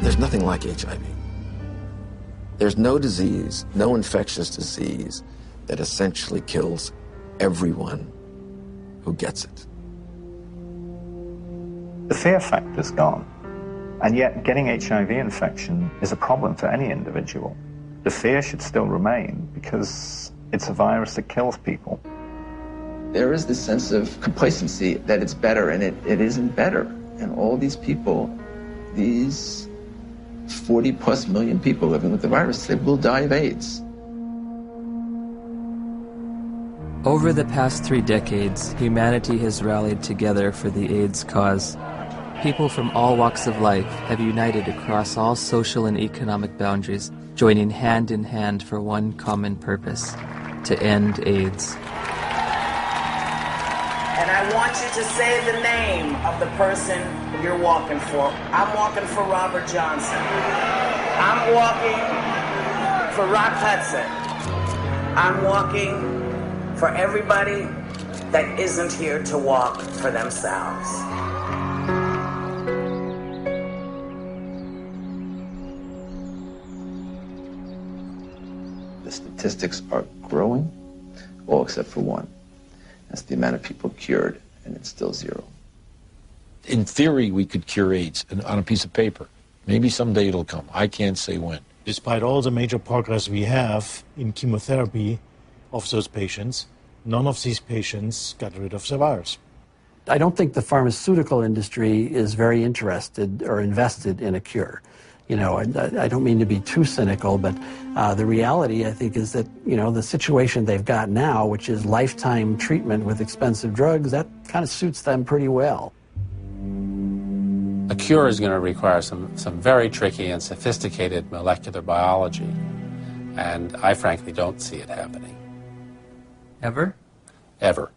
There's nothing like HIV. There's no disease, no infectious disease that essentially kills everyone who gets it. The fear factor's gone, and yet getting HIV infection is a problem for any individual. The fear should still remain because it's a virus that kills people. There is this sense of complacency that it's better, and it isn't better. And all these people, these 40+ million people living with the virus, they will die of AIDS. Over the past 3 decades, humanity has rallied together for the AIDS cause. People from all walks of life have united across all social and economic boundaries, joining hand in hand for one common purpose: to end AIDS. And I want you to say the name of the person you're walking for. I'm walking for Robert Johnson. I'm walking for Rock Hudson. I'm walking for everybody that isn't here to walk for themselves. The statistics are growing, all except for one. That's the amount of people cured, and it's still 0. In theory, we could cure AIDS on a piece of paper. Maybe someday it'll come. I can't say when. Despite all the major progress we have in chemotherapy of those patients, none of these patients got rid of the virus. I don't think the pharmaceutical industry is very interested or invested in a cure. You know, I don't mean to be too cynical, but the reality, I think, is that, you know, the situation they've got now, which is lifetime treatment with expensive drugs, that kind of suits them pretty well. A cure is going to require some very tricky and sophisticated molecular biology, and I frankly don't see it happening. Ever? Ever.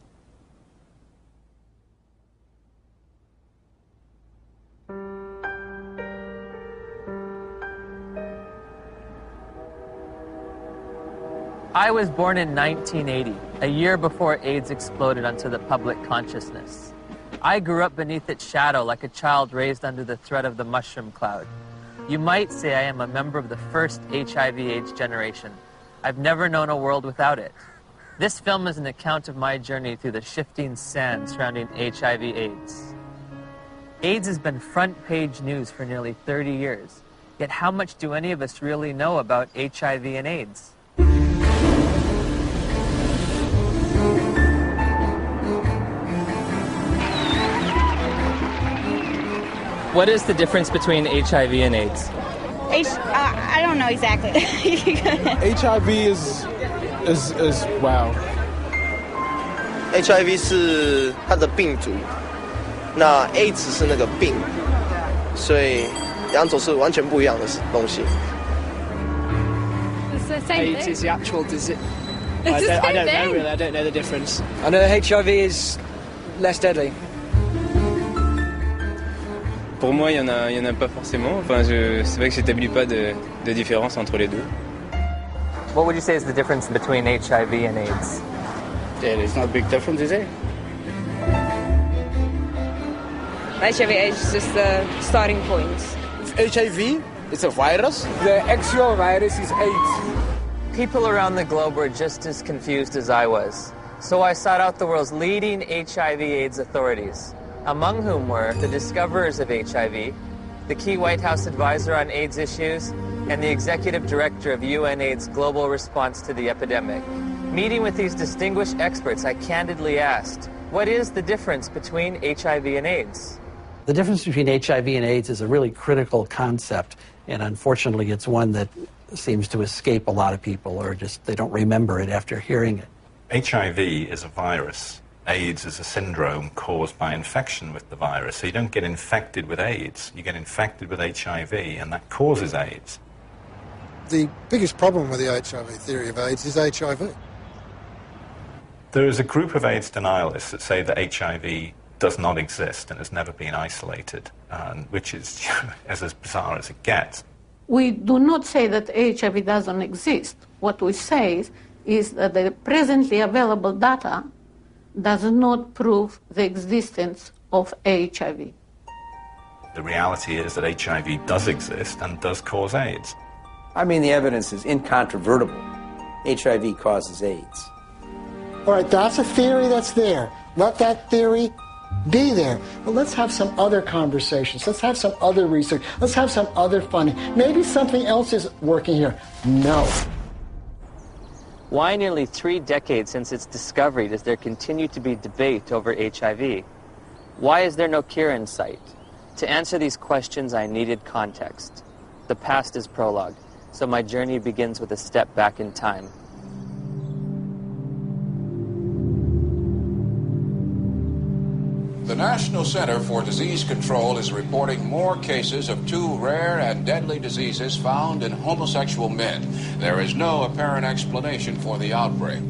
I was born in 1980, a year before AIDS exploded onto the public consciousness. I grew up beneath its shadow like a child raised under the threat of the mushroom cloud. You might say I am a member of the first HIV/AIDS generation. I've never known a world without it. This film is an account of my journey through the shifting sand surrounding HIV/AIDS. AIDS has been front-page news for nearly 30 years. Yet how much do any of us really know about HIV and AIDS? What is the difference between HIV and AIDS? I don't know exactly. HIV is wow. HIV 是它的病毒，那 AIDS 是那个病，所以两种是完全不一样的东西。AIDS is the actual disease. I don't know really. I don't know the difference. I know HIV is less deadly. Pour moi, il y en a pas forcément. Enfin, c'est vrai que j'établis pas de différence entre les deux. What would you say is the difference between HIV and AIDS? Yeah, there's not a big difference, is it? HIV/AIDS is just the starting point. HIV, it's a virus. The actual virus is AIDS. People around the globe were just as confused as I was. So I sought out the world's leading HIV/AIDS authorities, among whom were the discoverers of HIV, the key White House advisor on AIDS issues, and the executive director of UNAIDS' global response to the epidemic. Meeting with these distinguished experts, I candidly asked, what is the difference between HIV and AIDS? The difference between HIV and AIDS is a really critical concept, and unfortunately it's one that seems to escape a lot of people, or just they don't remember it after hearing it. HIV is a virus. AIDS is a syndrome caused by infection with the virus. So you don't get infected with AIDS, you get infected with HIV, and that causes AIDS. The biggest problem with the HIV theory of AIDS is HIV. There is a group of AIDS denialists that say that HIV does not exist and has never been isolated, which is as bizarre as it gets. We do not say that HIV doesn't exist. What we say is that the presently available data does not prove the existence of HIV. The reality is that HIV does exist and does cause AIDS. I mean, the evidence is incontrovertible. HIV causes AIDS. All right, that's a theory that's there. Let that theory be there. But let's have some other conversations. Let's have some other research. Let's have some other funding. Maybe something else is working here. No. Why nearly 3 decades since its discovery does there continue to be debate over HIV? Why is there no cure in sight? To answer these questions, I needed context. The past is prologue, so my journey begins with a step back in time. The National Center for Disease Control is reporting more cases of 2 rare and deadly diseases found in homosexual men. There is no apparent explanation for the outbreak.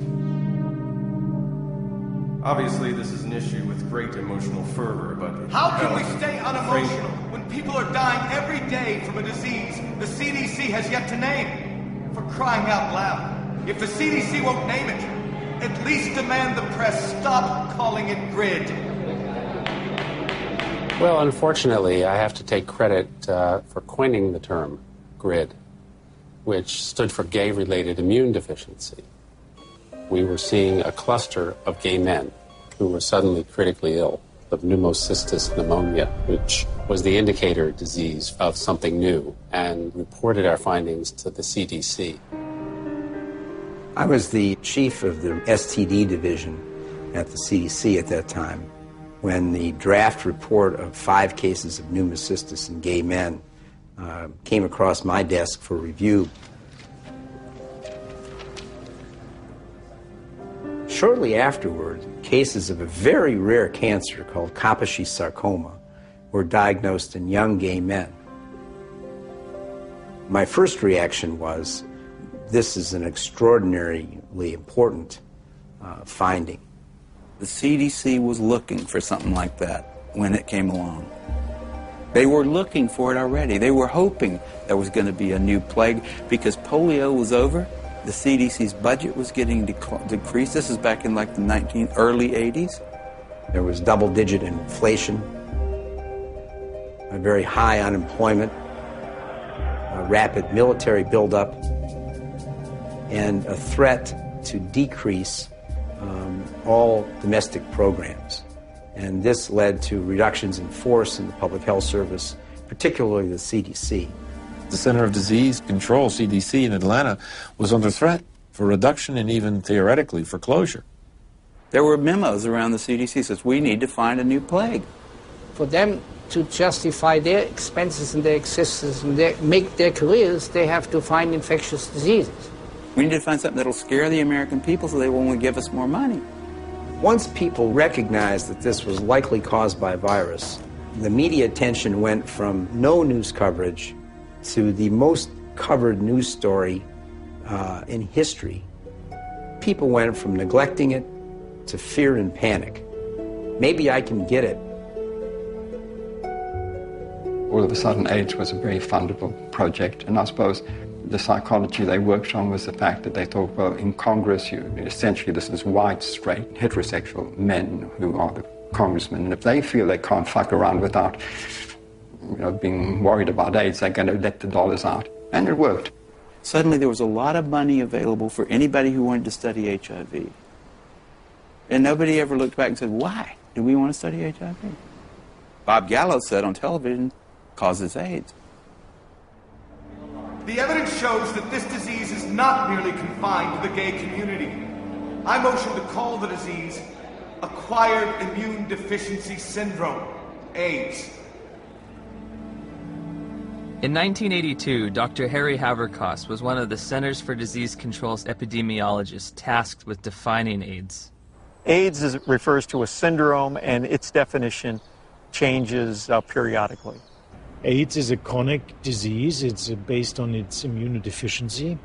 Obviously, this is an issue with great emotional fervor, but... How can we stay unemotional when people are dying every day from a disease the CDC has yet to name? For crying out loud, if the CDC won't name it, at least demand the press stop calling it GRID. Well, unfortunately, I have to take credit for coining the term GRID, which stood for gay-related immune deficiency. We were seeing a cluster of gay men who were suddenly critically ill of pneumocystis pneumonia, which was the indicator disease of something new, and reported our findings to the CDC. I was the chief of the STD division at the CDC at that time, when the draft report of 5 cases of pneumocystis in gay men came across my desk for review. Shortly afterward, cases of a very rare cancer called Kaposi sarcoma were diagnosed in young gay men. My first reaction was, this is an extraordinarily important finding. The CDC was looking for something like that when it came along. They were looking for it already. They were hoping there was going to be a new plague because polio was over. The CDC's budget was getting decreased. This is back in like the early 80s. There was double-digit inflation, a very high unemployment, a rapid military buildup, and a threat to decrease all domestic programs. And this led to reductions in force in the public health service, particularly the CDC. The Center of Disease Control, CDC, in Atlanta was under threat for reduction and even theoretically for closure. There were memos around the CDC that says, we need to find a new plague. For them to justify their expenses and their existence and make their careers, they have to find infectious diseases. We need to find something that'll scare the American people so they won't give us more money. Once people recognized that this was likely caused by a virus, the media attention went from no news coverage to the most covered news story in history. People went from neglecting it to fear and panic. Maybe I can get it. All of a sudden, AIDS was a very fundable project, and I suppose the psychology they worked on was the fact that they thought, well, in Congress, essentially this is white, straight, heterosexual men who are the congressmen, and if they feel they can't fuck around without being worried about AIDS, they're going to let the dollars out. And it worked. Suddenly there was a lot of money available for anybody who wanted to study HIV. And nobody ever looked back and said, why do we want to study HIV? Bob Gallo said on television, causes AIDS. The evidence shows that this disease is not merely confined to the gay community. I motion to call the disease Acquired Immune Deficiency Syndrome, AIDS. In 1982, Dr. Harry Haverkos was one of the Centers for Disease Control's epidemiologists tasked with defining AIDS. AIDS refers to a syndrome, and its definition changes periodically. AIDS is a chronic disease. It's based on its immunodeficiency.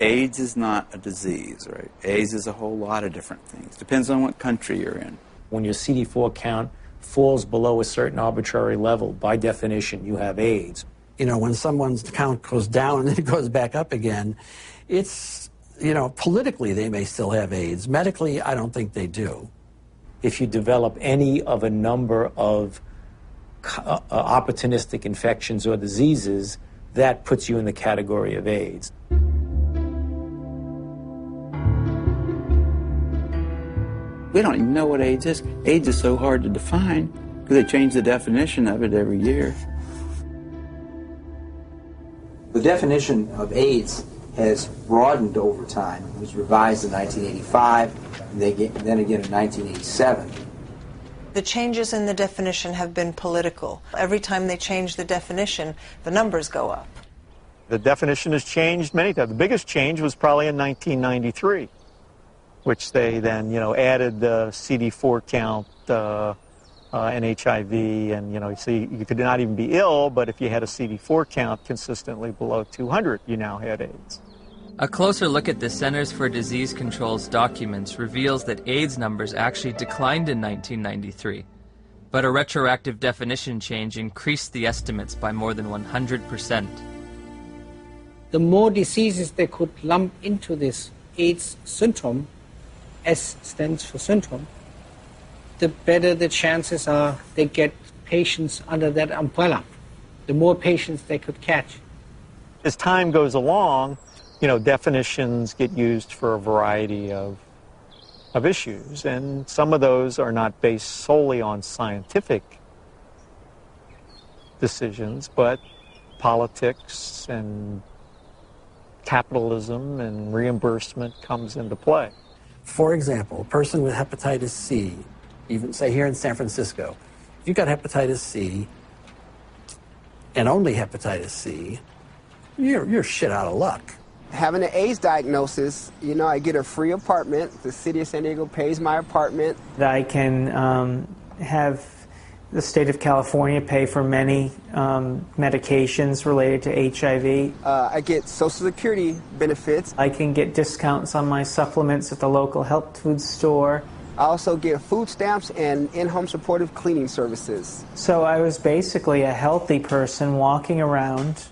AIDS is not a disease, right? AIDS is a whole lot of different things. Depends on what country you're in. When your CD4 count falls below a certain arbitrary level, by definition, you have AIDS. You know, when someone's count goes down and then it goes back up again, it's, politically they may still have AIDS. Medically, I don't think they do. If you develop any of a number of opportunistic infections or diseases, that puts you in the category of AIDS. We don't even know what AIDS is. AIDS is so hard to define because they change the definition of it every year. The definition of AIDS has broadened over time. It was revised in 1985, and then again in 1987. The changes in the definition have been political. Every time they change the definition, the numbers go up. The definition has changed many times. The biggest change was probably in 1993, which they then, added the CD4 count and HIV, and, so you could not even be ill, but if you had a CD4 count consistently below 200, you now had AIDS. A closer look at the Centers for Disease Control's documents reveals that AIDS numbers actually declined in 1993, but a retroactive definition change increased the estimates by more than 100%. The more diseases they could lump into this AIDS syndrome, S stands for syndrome, the better the chances are they get patients under that umbrella, the more patients they could catch. As time goes along, definitions get used for a variety of issues, and some of those are not based solely on scientific decisions, but politics and capitalism and reimbursement comes into play. For example, a person with hepatitis C, even say here in San Francisco, if you got hepatitis C and only hepatitis C, you're shit out of luck. Having an AIDS diagnosis, I get a free apartment. The city of San Diego pays my apartment. I can have the state of California pay for many medications related to HIV. I get Social Security benefits. I can get discounts on my supplements at the local health food store. I also get food stamps and in-home supportive cleaning services. So I was basically a healthy person walking around,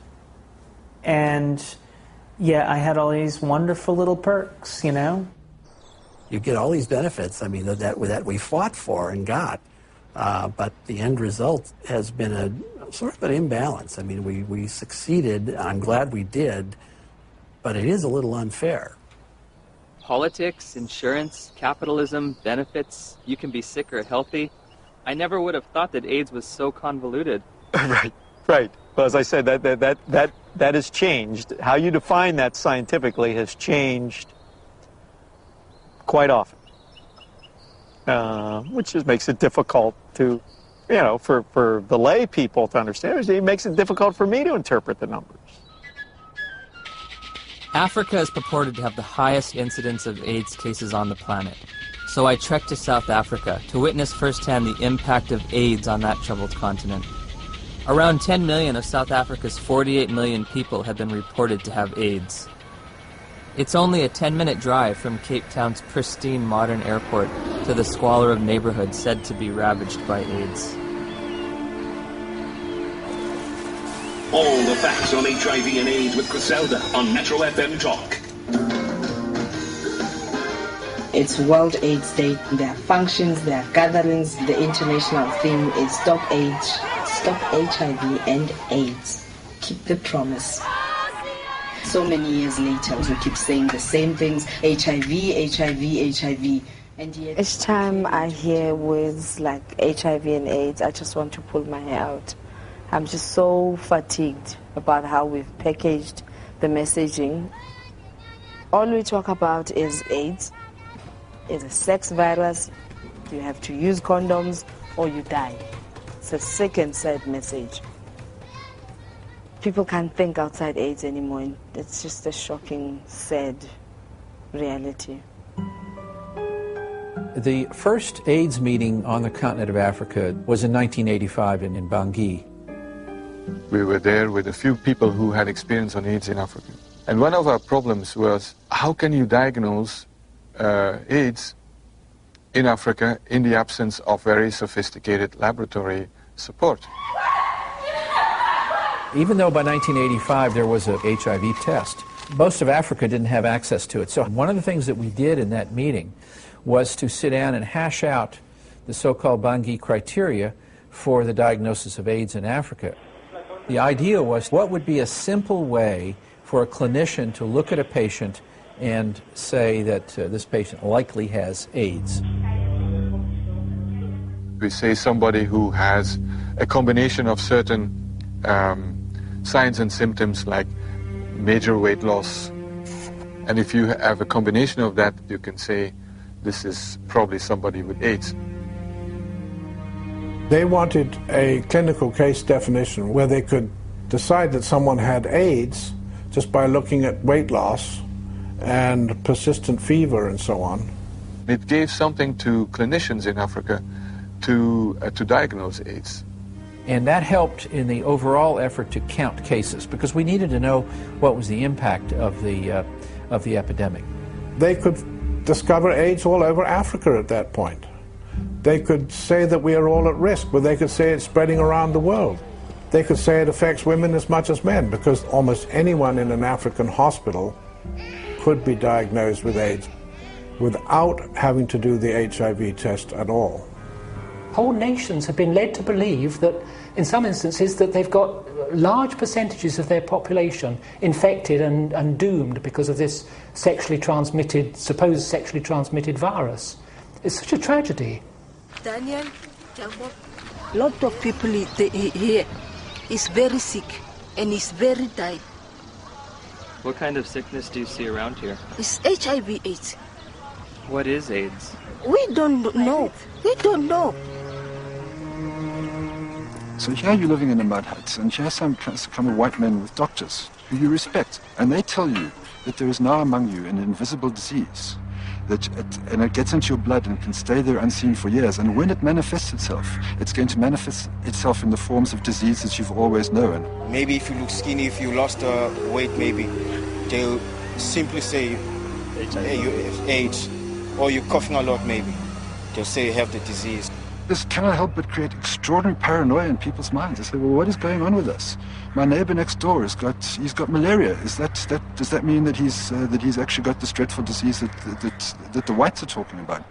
and I had all these wonderful little perks, You get all these benefits, that we fought for and got. But the end result has been a sort of an imbalance. We succeeded. I'm glad we did, but it is a little unfair. Politics, insurance, capitalism, benefits, you can be sick or healthy. I never would have thought that AIDS was so convoluted. Right. Well, as I said, that has changed. How you define that scientifically has changed quite often. Which just makes it difficult to, for the lay people to understand. It makes it difficult for me to interpret the numbers. Africa is purported to have the highest incidence of AIDS cases on the planet. So I trekked to South Africa to witness firsthand the impact of AIDS on that troubled continent. Around 10 million of South Africa's 48 million people have been reported to have AIDS. It's only a 10-minute drive from Cape Town's pristine modern airport to the squalor of neighborhoods said to be ravaged by AIDS. All the facts on HIV and AIDS with Griselda on Metro FM Talk. It's World AIDS Day. There are functions, there are gatherings. The international theme is Stop AIDS, Stop HIV and AIDS. Keep the promise. So many years later, we keep saying the same things, HIV, HIV, HIV. And yet each time I hear words like HIV and AIDS, I just want to pull my hair out. I'm just so fatigued about how we've packaged the messaging. All we talk about is AIDS. It's a sex virus. You have to use condoms or you die. It's a sick and sad message. People can't think outside AIDS anymore. It's just a shocking, sad reality. The first AIDS meeting on the continent of Africa was in 1985 in Bangui. We were there with a few people who had experience on AIDS in Africa. And one of our problems was, how can you diagnose AIDS in Africa in the absence of very sophisticated laboratory support? Even though by 1985 there was a HIV test, most of Africa didn't have access to it. So one of the things that we did in that meeting was to sit down and hash out the so-called Bangui criteria for the diagnosis of AIDS in Africa. The idea was, what would be a simple way for a clinician to look at a patient and say that this patient likely has AIDS? We say somebody who has a combination of certain signs and symptoms like major weight loss. And if you have a combination of that, you can say this is probably somebody with AIDS. They wanted a clinical case definition where they could decide that someone had AIDS just by looking at weight loss and persistent fever and so on. It gave something to clinicians in Africa to diagnose AIDS. And that helped in the overall effort to count cases, because we needed to know what was the impact of the epidemic. They could discover AIDS all over Africa at that point. They could say that we are all at risk, but they could say it's spreading around the world. They could say it affects women as much as men, because almost anyone in an African hospital could be diagnosed with AIDS without having to do the HIV test at all. Whole nations have been led to believe that, in some instances, that they've got large percentages of their population infected and doomed because of this supposed sexually transmitted virus. It's such a tragedy. Daniel, a lot of people here is very sick and is very dying. What kind of sickness do you see around here? It's HIV/AIDS. What is AIDS? We don't know. We don't know. So here you're living in a mud hut, and here some kind of white men with doctors who you respect, and they tell you that there is now among you an invisible disease, and it gets into your blood and can stay there unseen for years, and when it manifests itself, it's going to manifest itself in the forms of disease that you've always known. Maybe if you look skinny, if you lost weight, maybe they'll simply say, hey, you have AIDS, or you're coughing a lot, maybe. They'll say you have the disease. This cannot help but create extraordinary paranoia in people's minds. They say, well, what is going on with us? My neighbor next door he's got malaria. Does that mean that he's actually got this dreadful disease that the whites are talking about?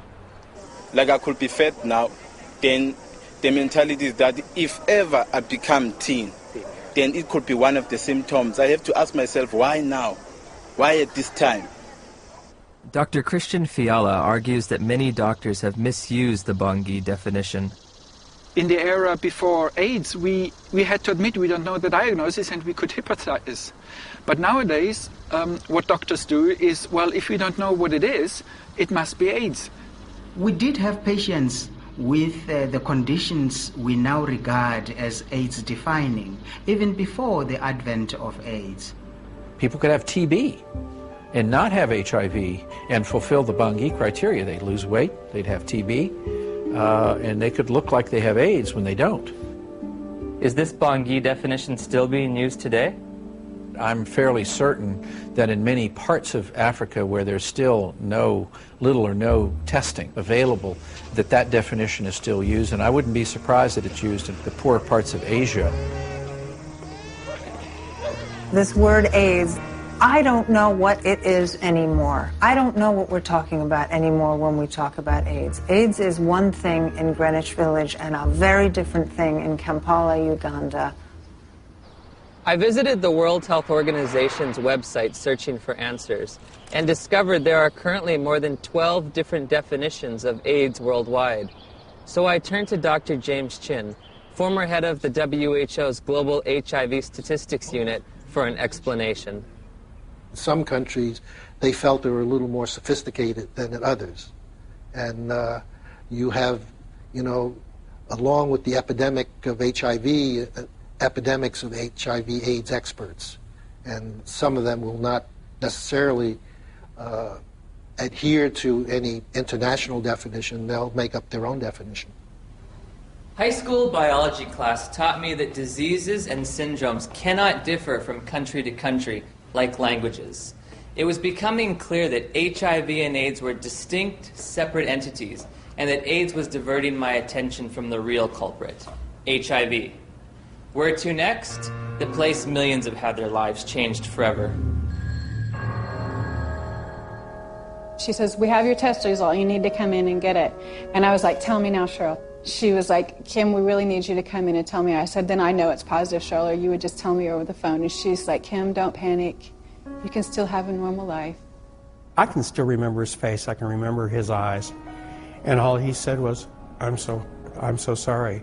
Like I could be fat now, then the mentality is that if ever I become teen, then it could be one of the symptoms. I have to ask myself, why now? Why at this time? Dr. Christian Fiala argues that many doctors have misused the Bangui definition. In the era before AIDS, we had to admit we don't know the diagnosis and we could hypothesize. But nowadays, what doctors do is, well, if we don't know what it is, it must be AIDS. We did have patients with the conditions we now regard as AIDS defining, even before the advent of AIDS. People could have TB and not have HIV and fulfill the Bangui criteria. They'd lose weight, they'd have TB, and they could look like they have AIDS when they don't. Is this Bangui definition still being used today? I'm fairly certain that in many parts of Africa where there's still little or no testing available, that definition is still used, and I wouldn't be surprised that it's used in the poorer parts of Asia. This word AIDS, I don't know what it is anymore. I don't know what we're talking about anymore when we talk about AIDS. AIDS is one thing in Greenwich Village and a very different thing in Kampala, Uganda. I visited the World Health Organization's website searching for answers and discovered there are currently more than 12 different definitions of AIDS worldwide. So I turned to Dr. James Chin, former head of the WHO's Global HIV Statistics Unit, for an explanation. Some countries, they felt they were a little more sophisticated than in others. And you have, along with the epidemic of HIV, epidemics of HIV/AIDS experts. And some of them will not necessarily adhere to any international definition. They'll make up their own definition. High school biology class taught me that diseases and syndromes cannot differ from country to country like languages. It was becoming clear that HIV and AIDS were distinct, separate entities, and that AIDS was diverting my attention from the real culprit, HIV. Where to next? The place millions have had their lives changed forever. She says, we have your test result, you need to come in and get it. And I was like, tell me now, Cheryl. she was like, Kim, we really need you to come in and tell me. I said, then I know it's positive, Charlotte, or you would just tell me over the phone. And she's like, Kim, don't panic. You can still have a normal life. I can still remember his face. I can remember his eyes. And all he said was, I'm so sorry.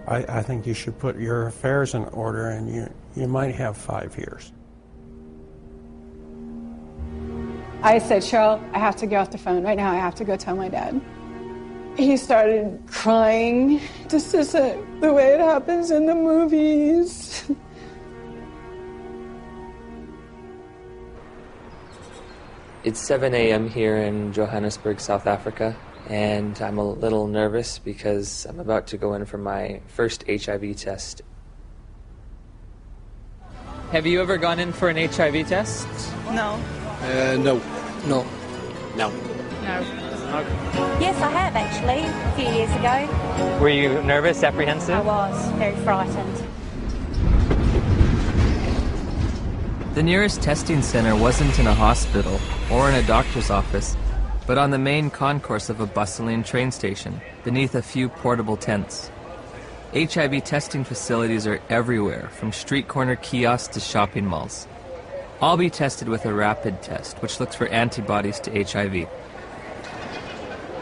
I think you should put your affairs in order, and you might have 5 years. I said, Cheryl, I have to get off the phone right now. I have to go tell my dad. He started crying. This isn't the way it happens in the movies. It's 7 a.m. here in Johannesburg, South Africa, and I'm a little nervous because I'm about to go in for my first HIV test. Have you ever gone in for an HIV test? No. No. No. No. No. Yes, I have actually, a few years ago. Were you nervous, apprehensive? I was, very frightened. The nearest testing center wasn't in a hospital or in a doctor's office, but on the main concourse of a bustling train station, beneath a few portable tents. HIV testing facilities are everywhere, from street corner kiosks to shopping malls. I'll be tested with a rapid test, which looks for antibodies to HIV.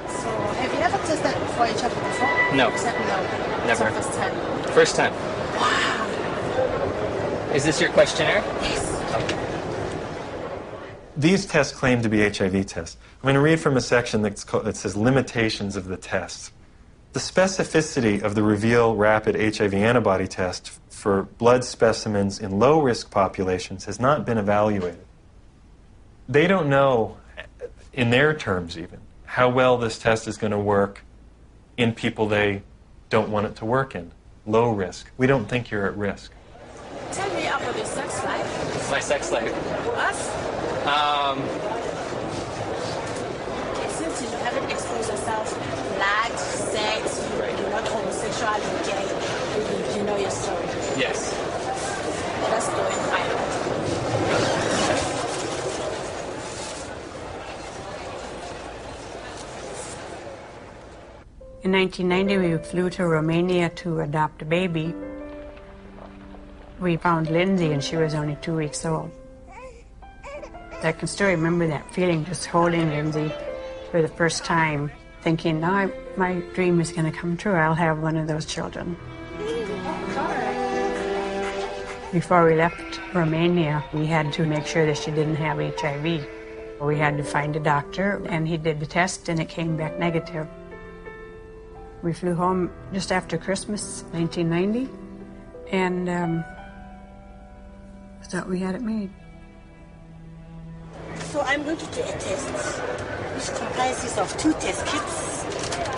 So, have you ever tested for HIV before? No. Except no. Never. It's the first time. First time. Wow. Is this your questionnaire? Yes. Okay. These tests claim to be HIV tests. I'm going to read from a section that says limitations of the tests. The specificity of the Reveal Rapid HIV Antibody Test for blood specimens in low-risk populations has not been evaluated. They don't know, in their terms even, how well this test is going to work in people they don't want it to work in. Low risk. We don't think you're at risk. Tell me about your sex life. My sex life? Us? Since you haven't exposed yourself, blood, sex, you're not homosexual, you're gay, you know your story. Yes. Let us go and find out. In 1990, we flew to Romania to adopt a baby. We found Lindsay, and she was only 2 weeks old. I can still remember that feeling, just holding Lindsay for the first time, thinking, now my dream is going to come true. I'll have one of those children. Before we left Romania, we had to make sure that she didn't have HIV. We had to find a doctor, and he did the test, and it came back negative. We flew home just after Christmas, 1990, and thought we had it made. So I'm going to do a test, which comprises of 2 test kits.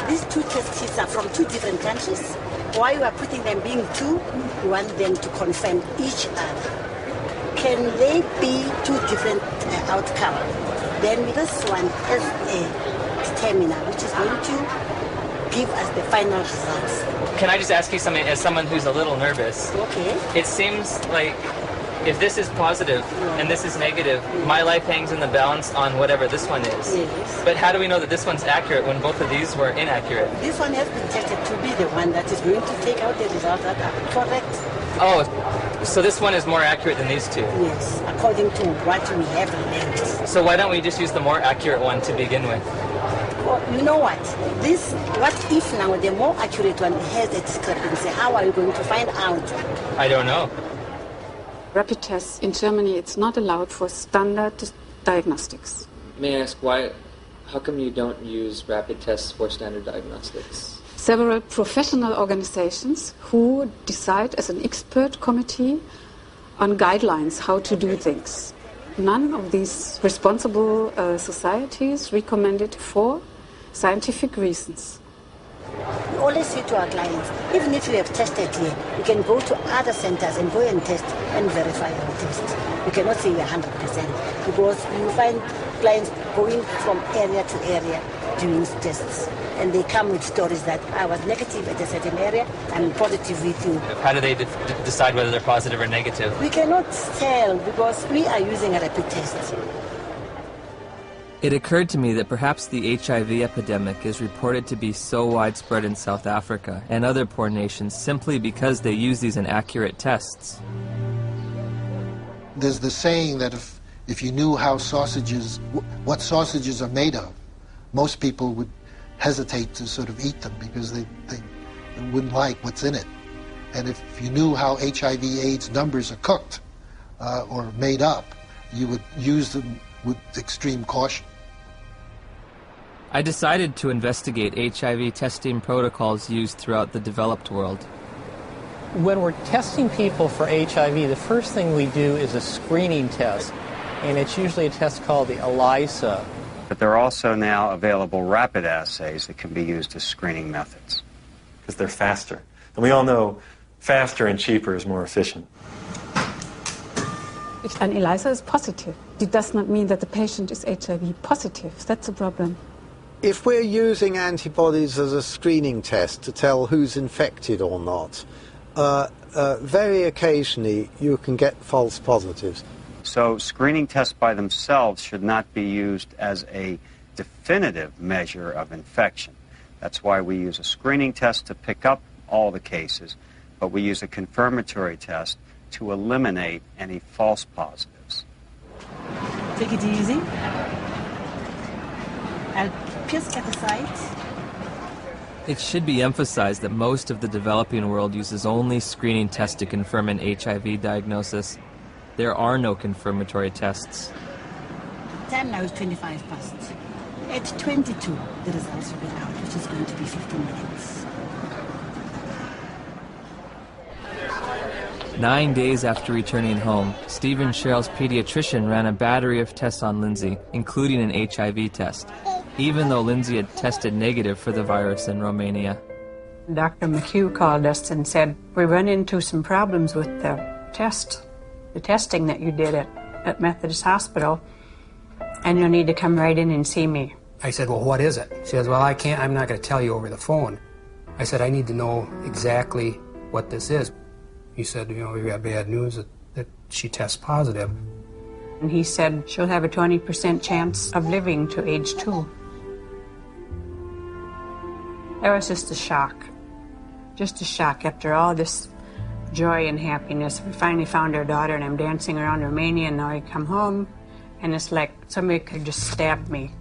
These 2 test kits are from 2 different countries. Why you are putting them being 2, you want them to confirm each other. Can they be 2 different outcomes? Then this one has a determiner, which is going to give us the final results. Can I just ask you something, as someone who's a little nervous? Okay. It seems like if this is positive and this is negative, my life hangs in the balance on whatever this one is. Yes. But how do we know that this one's accurate when both of these were inaccurate? This one has been tested to be the one that is going to take out the results that are correct. Oh, so this one is more accurate than these 2? Yes, according to what we have learned. So why don't we just use the more accurate one to begin with? Well, you know what? What if now the more accurate one has a discrepancy? How are you going to find out? I don't know. Rapid tests in Germany, it's not allowed for standard diagnostics. May I ask why? How come you don't use rapid tests for standard diagnostics? Several professional organizations who decide as an expert committee on guidelines how to do things. None of these responsible societies recommend it for scientific reasons. We always say to our clients, even if you have tested here, you can go to other centers and go and test and verify your test. You cannot say you're 100% because you find clients going from area to area doing tests. And they come with stories that I was negative at a certain area, I'm positive with you. How do they decide whether they're positive or negative? We cannot tell because we are using a rapid test. It occurred to me that perhaps the HIV epidemic is reported to be so widespread in South Africa and other poor nations simply because they use these inaccurate tests. There's the saying that if you knew how what sausages are made of, most people would hesitate to sort of eat them because they wouldn't like what's in it. And if you knew how HIV/AIDS numbers are cooked or made up, you would use them with extreme caution. I decided to investigate HIV testing protocols used throughout the developed world. When we're testing people for HIV, the first thing we do is a screening test, and it's usually a test called the ELISA. But there are also now available rapid assays that can be used as screening methods. Because they're faster. And we all know faster and cheaper is more efficient. If an ELISA is positive, it does not mean that the patient is HIV positive. That's a problem. If we're using antibodies as a screening test to tell who's infected or not, very occasionally you can get false positives. So screening tests by themselves should not be used as a definitive measure of infection. That's why we use a screening test to pick up all the cases, but we use a confirmatory test to eliminate any false positives. Take it easy. I'll just at the side. It should be emphasized that most of the developing world uses only screening tests to confirm an HIV diagnosis. There are no confirmatory tests. Time now is 25 past. At 22, the results will be out, which is going to be 15 minutes. 9 days after returning home, Steve and Cheryl's pediatrician ran a battery of tests on Lindsay, including an HIV test, even though Lindsay had tested negative for the virus in Romania. Dr. McHugh called us and said, we run into some problems with the testing that you did at Methodist Hospital, and you'll need to come right in and see me. I said, well, what is it? She says, well, I'm not going to tell you over the phone. I said, I need to know exactly what this is. He said, we've got bad news that she tests positive. And he said she'll have a 20% chance of living to age 2. It was just a shock. Just a shock after all this joy and happiness. We finally found our daughter, and I'm dancing around Romania, and now I come home, and it's like somebody could just stab me.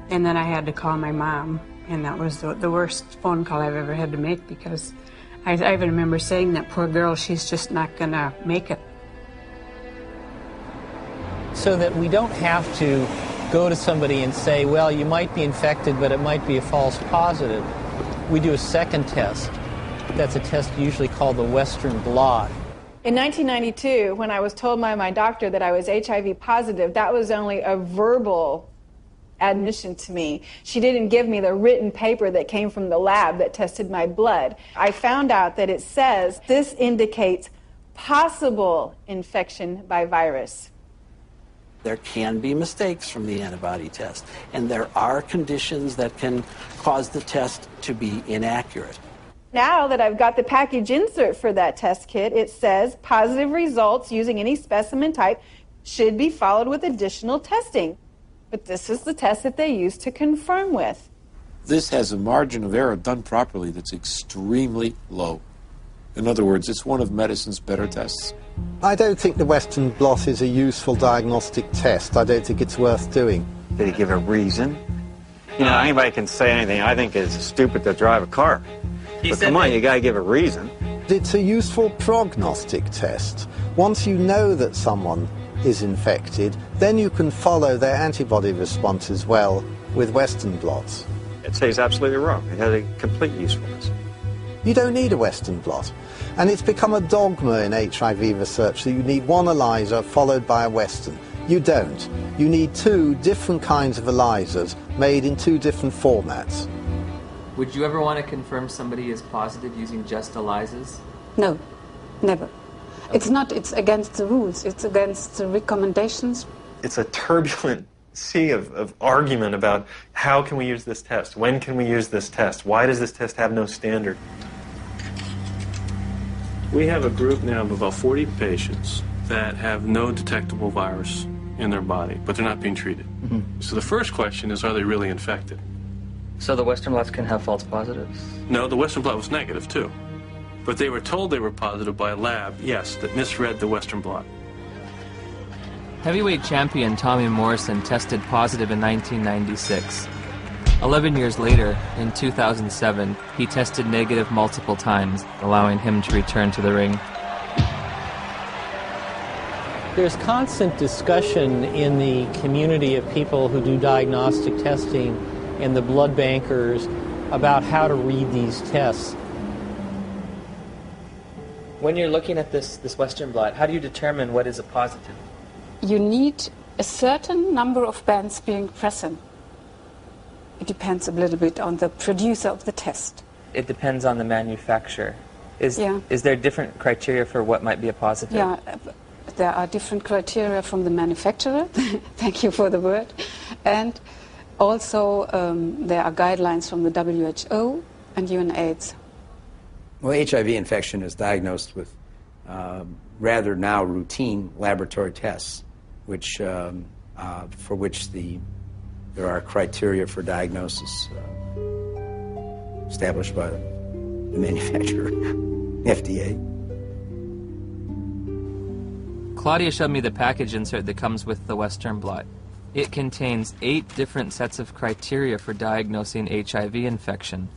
And then I had to call my mom, and that was the worst phone call I've ever had to make, because I even remember saying, that poor girl, she's just not going to make it. So that we don't have to go to somebody and say, well, you might be infected, but it might be a false positive. We do a second test. That's a test usually called the Western blot. In 1992, when I was told by my doctor that I was HIV positive, that was only a verbal admission to me. She didn't give me the written paper that came from the lab that tested my blood. I found out that it says this indicates possible infection by virus. There can be mistakes from the antibody test, and there are conditions that can cause the test to be inaccurate. Now that I've got the package insert for that test kit, it says positive results using any specimen type should be followed with additional testing. But this is the test that they use to confirm with. This has a margin of error done properly that's extremely low. In other words, it's one of medicine's better tests. I don't think the Western blot is a useful diagnostic test. I don't think it's worth doing. Did he give a reason? You know, anybody can say anything. I think it's stupid to drive a car. But come on, you got to give a reason. It's a useful prognostic test. Once you know that someone is infected, then you can follow their antibody response as well with Western blots. I'd say he's absolutely wrong. It has a complete usefulness. You don't need a Western blot. And it's become a dogma in HIV research that you need one ELISA followed by a Western. You don't. You need 2 different kinds of ELISAs made in 2 different formats. Would you ever want to confirm somebody is positive using just ELISAs? No, never. It's against the rules. It's against the recommendations. It's a turbulent sea of argument about how can we use this test? When can we use this test? Why does this test have no standard? We have a group now of about 40 patients that have no detectable virus. in their body, but they're not being treated. So the first question is, are they really infected? So the Western blots can have false positives? No, the Western blot was negative too. But they were told they were positive by a lab, yes, that misread the Western blot. Heavyweight champion Tommy Morrison tested positive in 1996. 11 years later, in 2007, he tested negative multiple times, allowing him to return to the ring. There's constant discussion in the community of people who do diagnostic testing and the blood bankers about how to read these tests. When you're looking at this Western blot, how do you determine what is a positive? You need a certain number of bands being present. It depends a little bit on the producer of the test. It depends on the manufacturer. Is there different criteria for what might be a positive? Yeah, there are different criteria from the manufacturer. Thank you for the word. And also there are guidelines from the WHO and UNAIDS. Well, HIV infection is diagnosed with rather now routine laboratory tests, which for which there are criteria for diagnosis established by the manufacturer, FDA. Claudia showed me the package insert that comes with the Western blot. It contains 8 different sets of criteria for diagnosing HIV infection.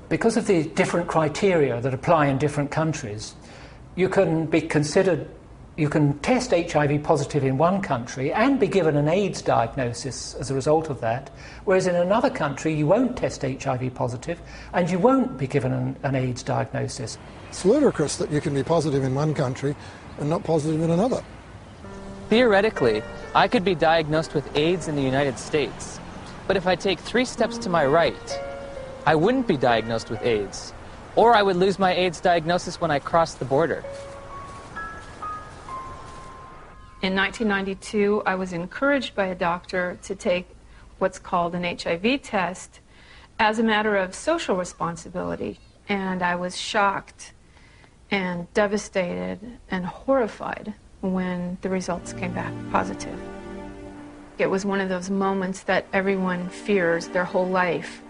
Because of the different criteria that apply in different countries, you can test HIV positive in one country and be given an AIDS diagnosis as a result of that, whereas in another country you won't test HIV positive and you won't be given an AIDS diagnosis. It's ludicrous that you can be positive in one country and not positive in another. Theoretically, I could be diagnosed with AIDS in the United States, but if I take 3 steps to my right, I wouldn't be diagnosed with AIDS, or I would lose my AIDS diagnosis when I crossed the border. In 1992, I was encouraged by a doctor to take what's called an HIV test as a matter of social responsibility. And I was shocked and devastated and horrified when the results came back positive. It was one of those moments that everyone fears their whole life.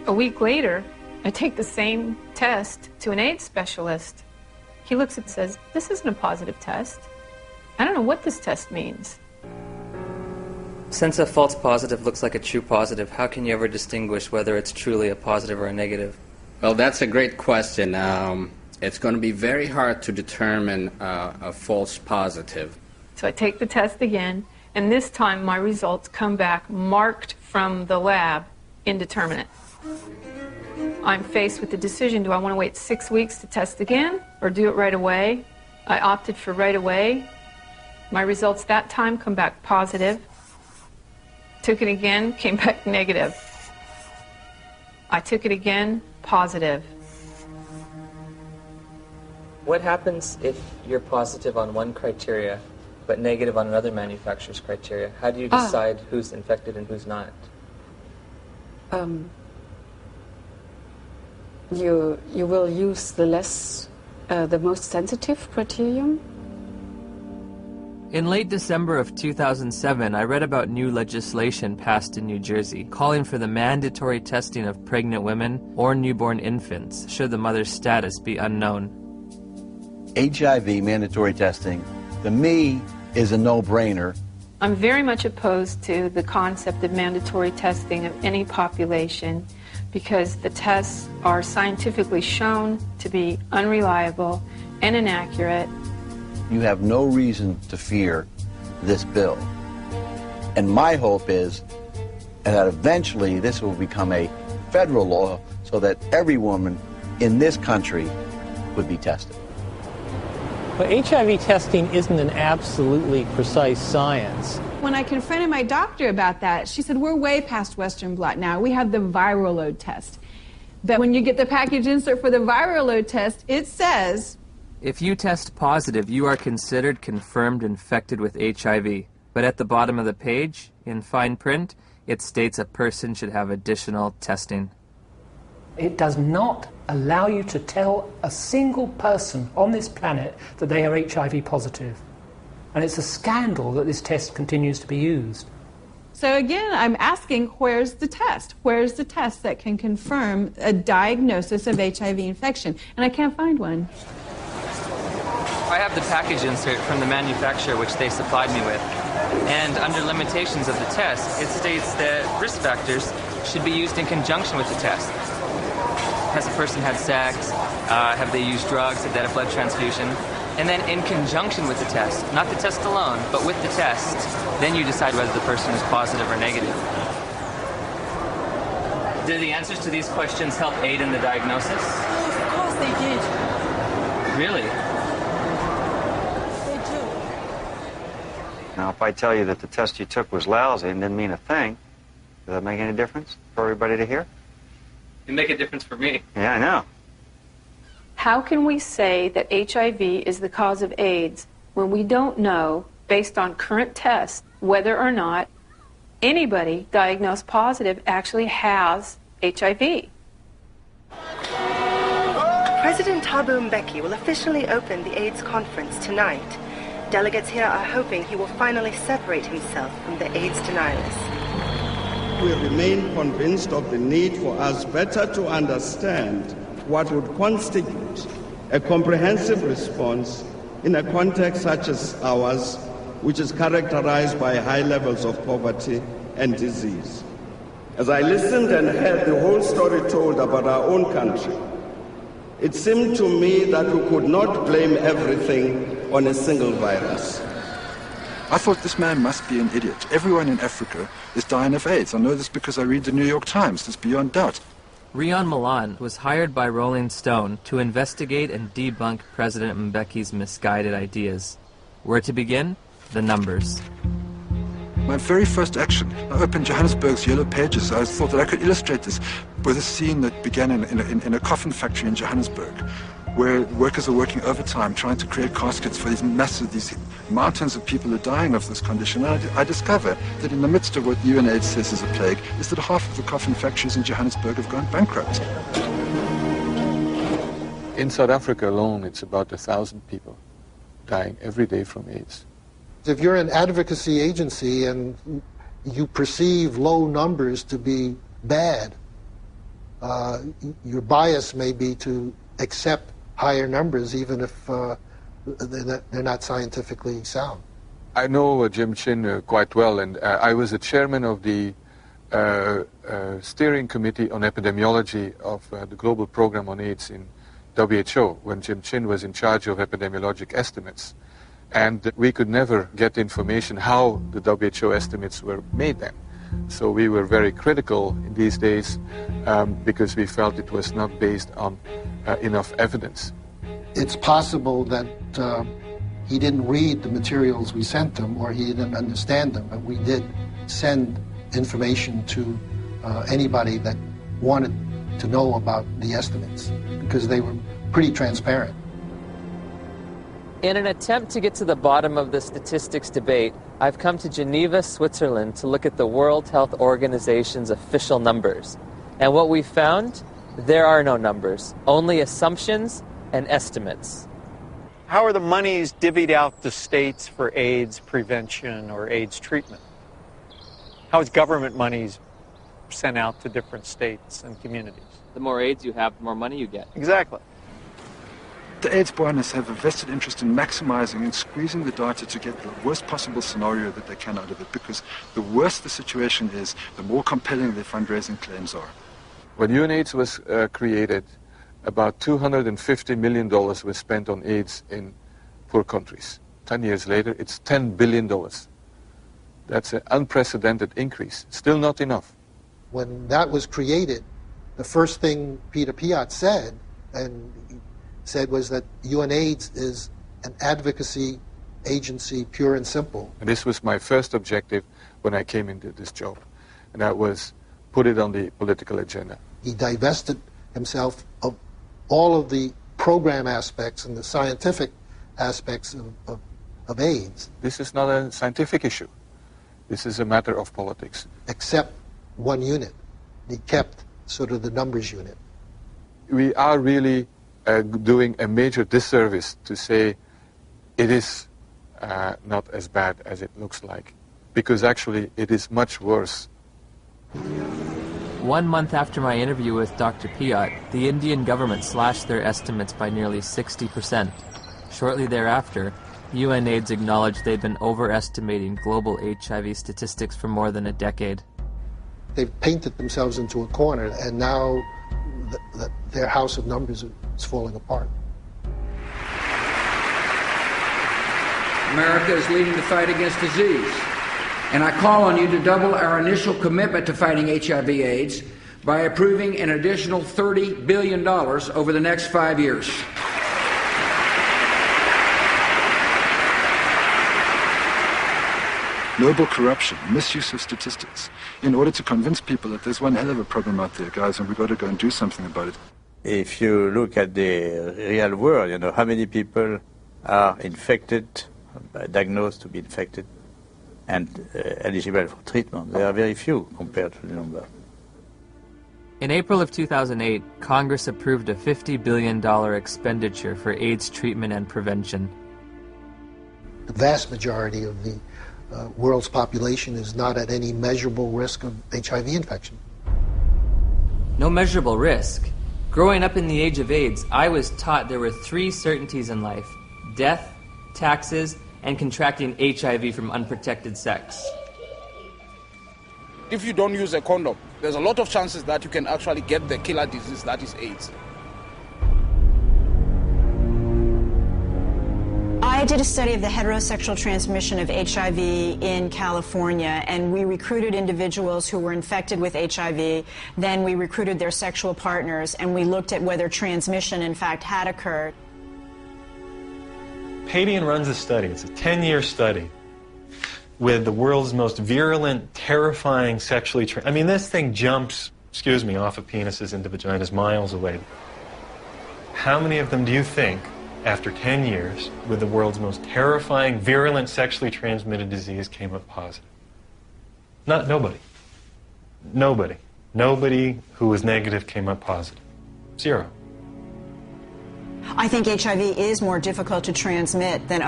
A week later, I take the same test to an AIDS specialist. He looks and says, "This isn't a positive test. I don't know what this test means." Since a false positive looks like a true positive, how can you ever distinguish whether it's truly a positive or a negative? Well, that's a great question. It's going to be very hard to determine a false positive. So I take the test again, and this time my results come back marked from the lab, indeterminate. I'm faced with the decision, do I want to wait 6 weeks to test again or do it right away? I opted for right away. My results that time come back positive. Took it again, came back negative. I took it again, positive. What happens if you're positive on one criteria but negative on another manufacturer's criteria? How do you decide who's infected and who's not? You will use the most sensitive criterion. In late December of 2007, I read about new legislation passed in New Jersey calling for the mandatory testing of pregnant women or newborn infants should the mother's status be unknown. HIV mandatory testing, to me, is a no-brainer. I'm very much opposed to the concept of mandatory testing of any population because the tests are scientifically shown to be unreliable and inaccurate. You have no reason to fear this bill. And my hope is that eventually this will become a federal law so that every woman in this country would be tested. But HIV testing isn't an absolutely precise science. When I confronted my doctor about that, she said, we're way past Western blot now. We have the viral load test. But when you get the package insert for the viral load test, it says, if you test positive, you are considered confirmed infected with HIV. But at the bottom of the page, in fine print, it states a person should have additional testing. It does not allow you to tell a single person on this planet that they are HIV positive. And it's a scandal that this test continues to be used. So again, I'm asking, where's the test? Where's the test that can confirm a diagnosis of HIV infection? And I can't find one. I have the package insert from the manufacturer which they supplied me with. And under limitations of the test, it states that risk factors should be used in conjunction with the test. Has a person had sex? Have they used drugs? Have they had a blood transfusion? And then in conjunction with the test, not the test alone, but with the test, then you decide whether the person is positive or negative. Do the answers to these questions help aid in the diagnosis? Of course they did. Really? They do. Now, if I tell you that the test you took was lousy and didn't mean a thing, does that make any difference for everybody to hear? It'd make a difference for me. Yeah, I know. How can we say that HIV is the cause of AIDS when we don't know, based on current tests, whether or not anybody diagnosed positive actually has HIV? President Thabo Mbeki will officially open the AIDS conference tonight. Delegates here are hoping he will finally separate himself from the AIDS denialists. We remain convinced of the need for us better to understand what would constitute a comprehensive response in a context such as ours, which is characterized by high levels of poverty and disease. As I listened and heard the whole story told about our own country, it seemed to me that we could not blame everything on a single virus. I thought this man must be an idiot. Everyone in Africa is dying of AIDS. I know this because I read the New York Times. It's beyond doubt. Rion Milan was hired by Rolling Stone to investigate and debunk President Mbeki's misguided ideas. Where to begin? The numbers. My very first action, I opened Johannesburg's Yellow Pages. I thought that I could illustrate this with a scene that began in a coffin factory in Johannesburg, where workers are working overtime trying to create caskets for these mountains of people who are dying of this condition. And I discover that in the midst of what UNAIDS says is a plague, is that half of the coffin factories in Johannesburg have gone bankrupt. In South Africa alone, it's about 1,000 people dying every day from AIDS. If you're an advocacy agency and you perceive low numbers to be bad, your bias may be to accept higher numbers even if they're not scientifically sound. I know Jim Chin quite well, and I was the chairman of the steering committee on epidemiology of the global program on AIDS in WHO when Jim Chin was in charge of epidemiologic estimates. And we could never get information how the WHO estimates were made then. So we were very critical in these days because we felt it was not based on enough evidence. It's possible that he didn't read the materials we sent him or he didn't understand them, but we did send information to anybody that wanted to know about the estimates because they were pretty transparent. In an attempt to get to the bottom of the statistics debate, I've come to Geneva, Switzerland to look at the World Health Organization's official numbers. And what we found, there are no numbers, only assumptions and estimates. How are the monies divvied out to states for AIDS prevention or AIDS treatment? How is government monies sent out to different states and communities? The more AIDS you have, the more money you get. Exactly. The AIDS buoyaners have a vested interest in maximizing and squeezing the data to get the worst possible scenario that they can out of it, because the worse the situation is, the more compelling their fundraising claims are. When UNAIDS was created, about $250 million was spent on AIDS in poor countries. 10 years later, it's $10 billion. That's an unprecedented increase. Still not enough. When that was created, the first thing Peter Piot said was that UNAIDS is an advocacy agency, pure and simple. And this was my first objective when I came into this job, and that was put it on the political agenda. He divested himself of all of the program aspects and the scientific aspects of AIDS. This is not a scientific issue. This is a matter of politics. Except one unit. He kept sort of the numbers unit. we are really doing a major disservice to say it is not as bad as it looks like, because actually it is much worse. 1 month after my interview with Dr. Piot, the Indian government slashed their estimates by nearly 60%. Shortly thereafter, UNAIDS acknowledged they'd been overestimating global HIV statistics for more than a decade. They've painted themselves into a corner, and now their house of numbers is falling apart. America is leading the fight against disease, and I call on you to double our initial commitment to fighting HIV/AIDS by approving an additional $30 billion over the next 5 years. Global corruption, misuse of statistics, in order to convince people that there's one hell of a problem out there, guys, and we've got to go and do something about it. If you look at the real world, you know, how many people are infected, diagnosed to be infected, and eligible for treatment? There are very few compared to the number. In April of 2008, Congress approved a $50 billion expenditure for AIDS treatment and prevention. The vast majority of the world's population is not at any measurable risk of HIV infection. No measurable risk. Growing up in the age of AIDS, I was taught there were 3 certainties in life: death, taxes, and contracting HIV from unprotected sex. If you don't use a condom, there's a lot of chances that you can actually get the killer disease that is AIDS. I did a study of the heterosexual transmission of HIV in California, and we recruited individuals who were infected with HIV. Then we recruited their sexual partners, and we looked at whether transmission, in fact, had occurred. Padian runs a study. It's a 10-year study with the world's most virulent, terrifying sexually... this thing jumps, off of penises into vaginas miles away. How many of them do you think, after 10 years, with the world's most terrifying, virulent, sexually transmitted disease, came up positive? Nobody. Nobody. Nobody who was negative came up positive. 0. I think HIV is more difficult to transmit than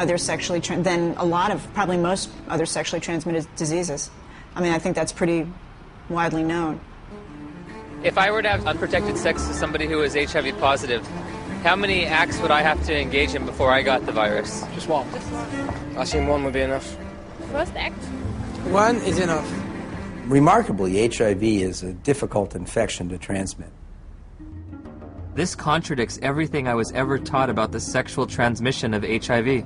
probably most other sexually transmitted diseases. I think that's pretty widely known. If I were to have unprotected sex with somebody who is HIV positive, how many acts would I have to engage in before I got the virus? Just one. I think 1 would be enough. First act? 1 is enough. Remarkably, HIV is a difficult infection to transmit. This contradicts everything I was ever taught about the sexual transmission of HIV.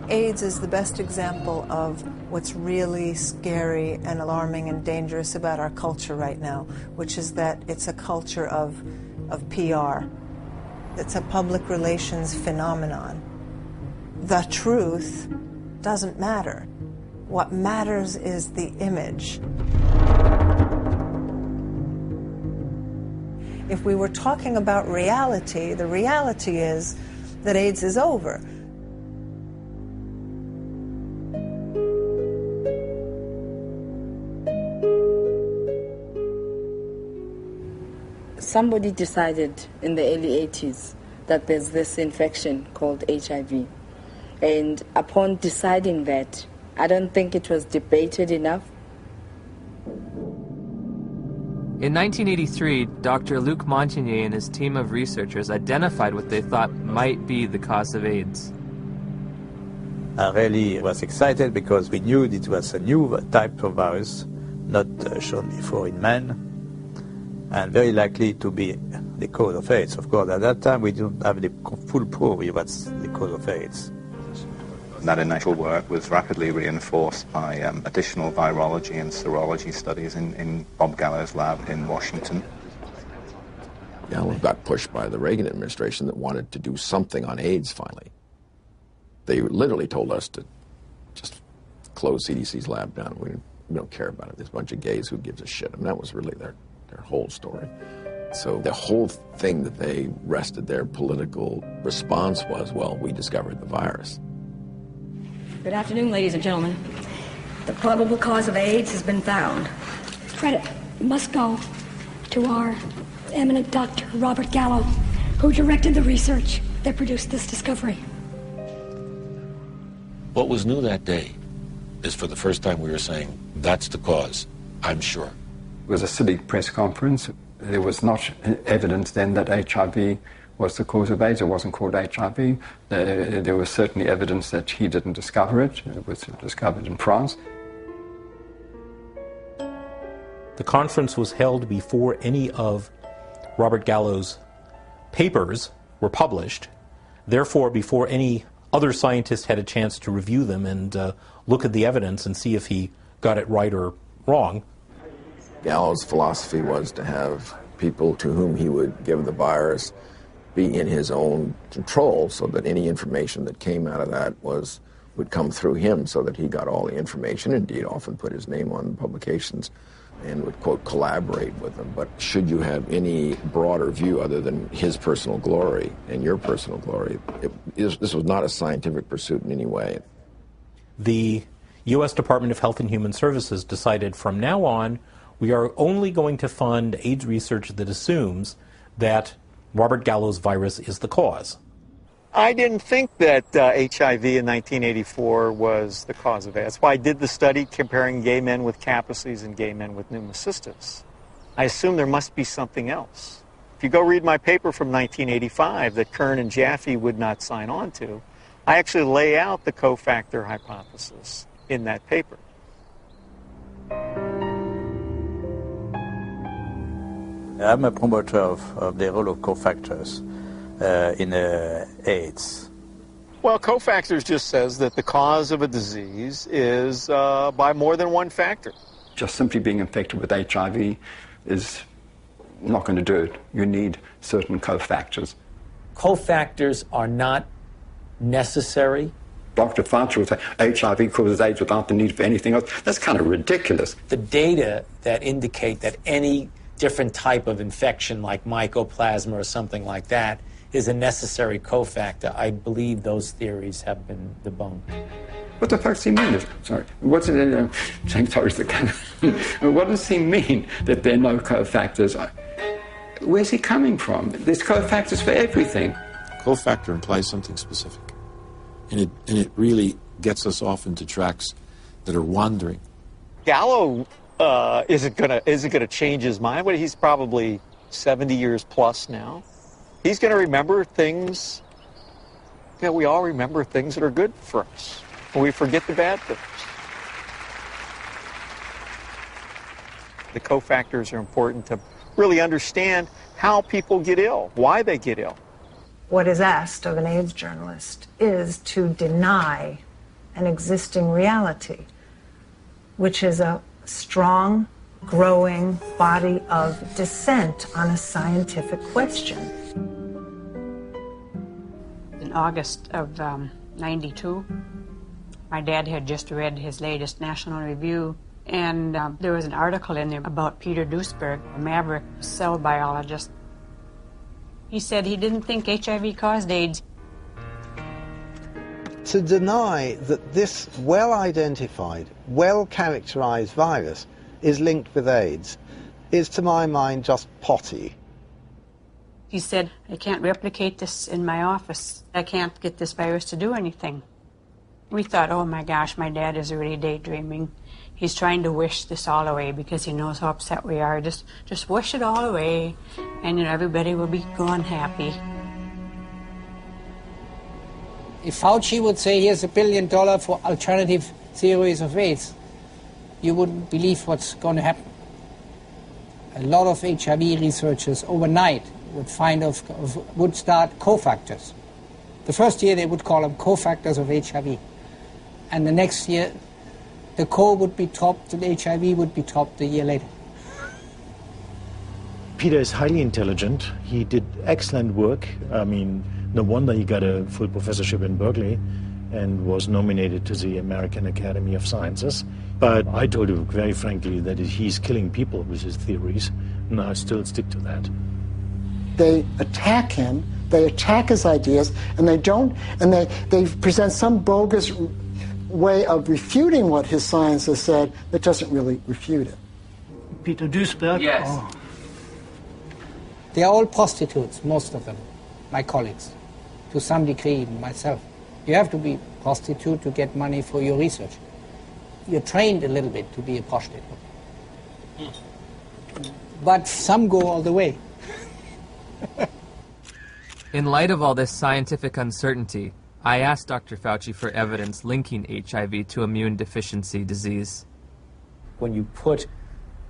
AIDS is the best example of what's really scary and alarming and dangerous about our culture right now, which is that it's a culture of PR. It's a public relations phenomenon. The truth doesn't matter. What matters is the image. If we were talking about reality, the reality is that AIDS is over. Somebody decided in the early 80s that there's this infection called HIV. And upon deciding that, I don't think it was debated enough. In 1983, Dr. Luc Montagnier and his team of researchers identified what they thought might be the cause of AIDS. I really was excited because we knew it was a new type of virus, not shown before in men, and very likely to be the cause of AIDS. Of course, at that time we didn't have the full proof of what's the cause of AIDS. That initial work was rapidly reinforced by additional virology and serology studies in Bob Gallo's lab in Washington. Gallo got pushed by the Reagan administration that wanted to do something on AIDS finally. They literally told us to just close CDC's lab down. We don't care about it. There's a bunch of gays, who gives a shit? And that was really their whole story. So the whole thing that they rested their political response was, well, we discovered the virus. Good afternoon, ladies and gentlemen. The probable cause of AIDS has been found. Credit must go to our eminent Dr. Robert Gallo, who directed the research that produced this discovery. What was new that day is for the first time we were saying, that's the cause, I'm sure. It was a silly press conference. There was not evidence then that HIV was the cause of AIDS. It wasn't called HIV. There was certainly evidence that he didn't discover it. It was discovered in France. The conference was held before any of Robert Gallo's papers were published, therefore before any other scientist had a chance to review them and look at the evidence and see if he got it right or wrong. Gallo's philosophy was to have people to whom he would give the virus be in his own control, so that any information that came out of that would come through him, so that he got all the information. Indeed, often put his name on publications and would, quote, collaborate with them. But should you have any broader view other than his personal glory and your personal glory, this was not a scientific pursuit in any way. The U.S. Department of Health and Human Services decided from now on we are only going to fund AIDS research that assumes that Robert Gallo's virus is the cause. I didn't think that HIV in 1984 was the cause of AIDS. That's why I did the study comparing gay men with Kaposi's and gay men with pneumocystis. I assumed there must be something else. If you go read my paper from 1985 that Kern and Jaffe would not sign on to, I actually lay out the cofactor hypothesis in that paper. I'm a promoter of the role of cofactors in AIDS. Well, cofactors just says that the cause of a disease is by more than one factor. Just simply being infected with HIV is not going to do it. You need certain cofactors. Cofactors are not necessary. Dr. Fauci would say HIV causes AIDS without the need for anything else. That's kind of ridiculous. The data that indicate that any different type of infection like mycoplasma or something like that is a necessary cofactor, I believe those theories have been debunked. What the fuck does he mean? Sorry. What's it? What does he mean that there are no cofactors? Where's he coming from? There's cofactors for everything. Cofactor implies something specific. And it really gets us off into tracks that are wandering. Gallo isn't gonna change his mind. But he's probably 70 years plus now. He's going to remember things. You know, we all remember things that are good for us, and we forget the bad things. The cofactors are important to really understand how people get ill, why they get ill. What is asked of an AIDS journalist is to deny an existing reality, which is a strong, growing body of dissent on a scientific question. In August of '92, my dad had just read his latest National Review, and there was an article in there about Peter Duesberg, a maverick cell biologist. He said he didn't think HIV caused AIDS. To deny that this well-identified, well-characterized virus is linked with AIDS is, to my mind, just potty. He said, I can't replicate this in my office. I can't get this virus to do anything. We thought, oh my gosh, my dad is really daydreaming. He's trying to wish this all away because he knows how upset we are. Just wish it all away, and everybody will be gone happy. If Fauci would say, here's $1 billion for alternative theories of AIDS, you wouldn't believe what's going to happen. A lot of HIV researchers overnight would would start cofactors. The first year they would call them cofactors of HIV. And the next year, the co would be topped and HIV would be topped a year later. Peter is highly intelligent. He did excellent work. I mean, no wonder he got a full professorship in Berkeley and was nominated to the American Academy of Sciences. But I told you very frankly that he's killing people with his theories, and I still stick to that. They attack him, they attack his ideas, and they present some bogus way of refuting what his science has said that doesn't really refute it. Peter Duesberg? Yes. Oh. They are all prostitutes, most of them, my colleagues, to some degree, myself. You have to be a prostitute to get money for your research. You're trained a little bit to be a prostitute. But some go all the way. In light of all this scientific uncertainty, I asked Dr. Fauci for evidence linking HIV to immune deficiency disease. When you put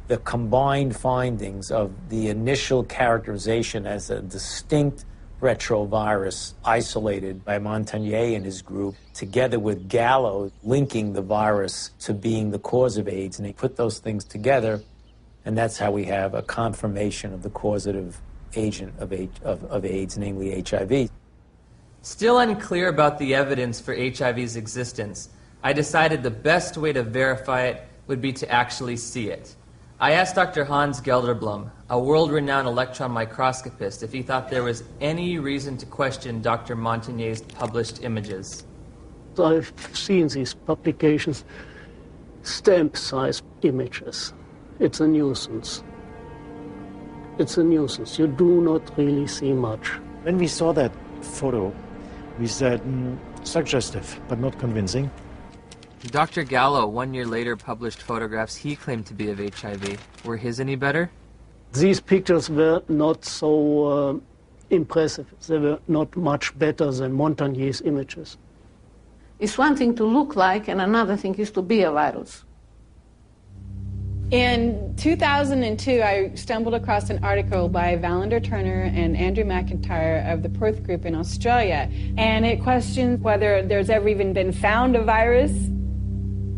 the combined findings of the initial characterization as a distinct retrovirus isolated by Montagnier and his group, together with Gallo linking the virus to being the cause of AIDS, and they put those things together, and that's how we have a confirmation of the causative agent of AIDS, namely HIV. Still unclear about the evidence for HIV's existence, I decided the best way to verify it would be to actually see it. I asked Dr. Hans Gelderblum, a world-renowned electron microscopist, if he thought there was any reason to question Dr. Montagnier's published images. I've seen these publications, stamp-sized images. It's a nuisance. It's a nuisance. You do not really see much. When we saw that photo, we said, suggestive, but not convincing. Dr. Gallo, 1 year later, published photographs he claimed to be of HIV. Were his any better? These pictures were not so impressive. They were not much better than Montagnier's images. It's one thing to look like, and another thing is to be a virus. In 2002, I stumbled across an article by Valander Turner and Andrew McIntyre of the Perth Group in Australia, and it questioned whether there's ever even been found a virus.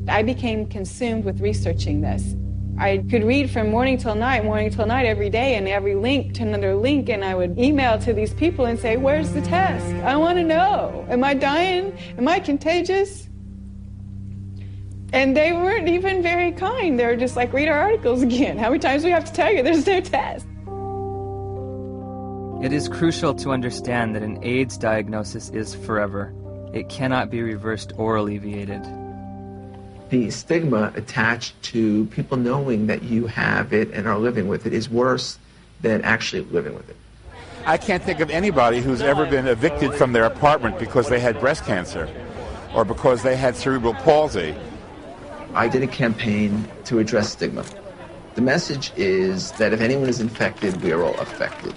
I became consumed with researching this. I could read from morning till night every day, and every link to another link, and I would email to these people and say, where's the test? I want to know. Am I dying? Am I contagious? And they weren't even very kind. They were just like, read our articles again. How many times do we have to tell you there's no test? It is crucial to understand that an AIDS diagnosis is forever. It cannot be reversed or alleviated. The stigma attached to people knowing that you have it and are living with it is worse than actually living with it. I can't think of anybody who's ever been evicted from their apartment because they had breast cancer or because they had cerebral palsy. I did a campaign to address stigma. The message is that if anyone is infected, we are all affected.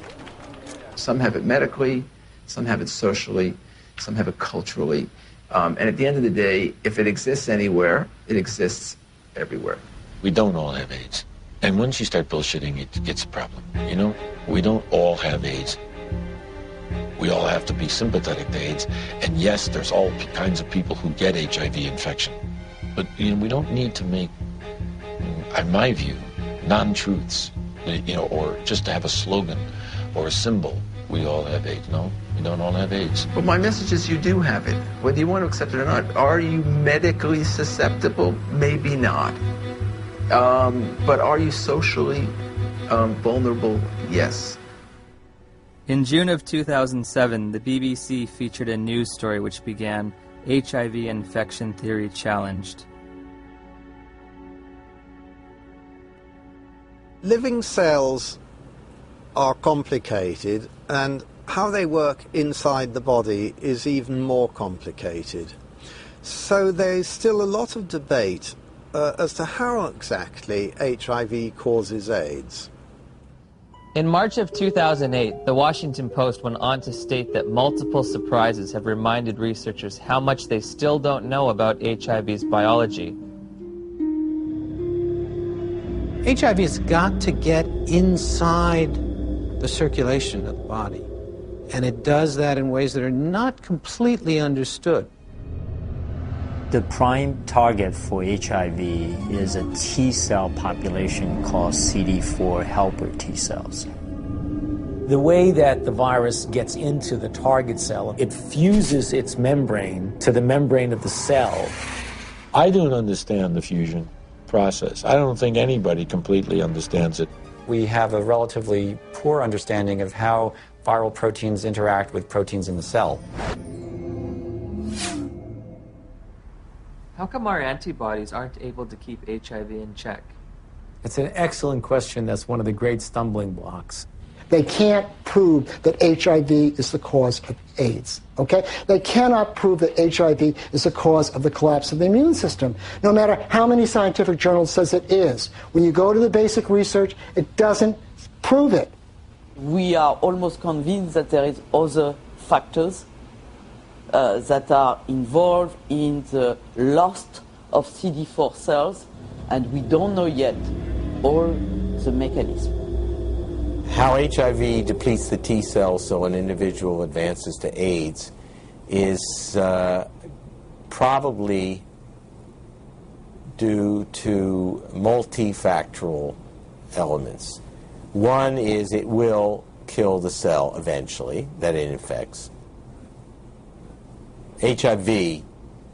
Some have it medically, some have it socially, some have it culturally. And at the end of the day, if it exists anywhere, it exists everywhere. We don't all have AIDS. And once you start bullshitting, it gets a problem. You know, we don't all have AIDS. We all have to be sympathetic to AIDS. And yes, there's all kinds of people who get HIV infection. But we don't need to make, in my view, non-truths, or just to have a slogan or a symbol. We all have AIDS. No, we don't all have AIDS. But my message is you do have it, whether you want to accept it or not. Are you medically susceptible? Maybe not. But are you socially vulnerable? Yes. In June of 2007, the BBC featured a news story which began, HIV infection theory challenged. Living cells are complicated, and how they work inside the body is even more complicated. So there's still a lot of debate as to how exactly HIV causes AIDS. In March of 2008, the Washington Post went on to state that multiple surprises have reminded researchers how much they still don't know about HIV's biology. HIV has got to get inside the circulation of the body, and it does that in ways that are not completely understood. The prime target for HIV is a T cell population called CD4 helper T cells. The way that the virus gets into the target cell, it fuses its membrane to the membrane of the cell. I don't understand the fusion process. I don't think anybody completely understands it. We have a relatively poor understanding of how viral proteins interact with proteins in the cell. How come our antibodies aren't able to keep HIV in check? It's an excellent question. That's one of the great stumbling blocks. They can't prove that HIV is the cause of AIDS, okay? They cannot prove that HIV is the cause of the collapse of the immune system, no matter how many scientific journals says it is. When you go to the basic research, it doesn't prove it. We are almost convinced that there is other factors that are involved in the loss of CD4 cells, and we don't know yet all the mechanism. How HIV depletes the T cells so an individual advances to AIDS is probably due to multifactorial elements. One is it will kill the cell eventually that it infects. HIV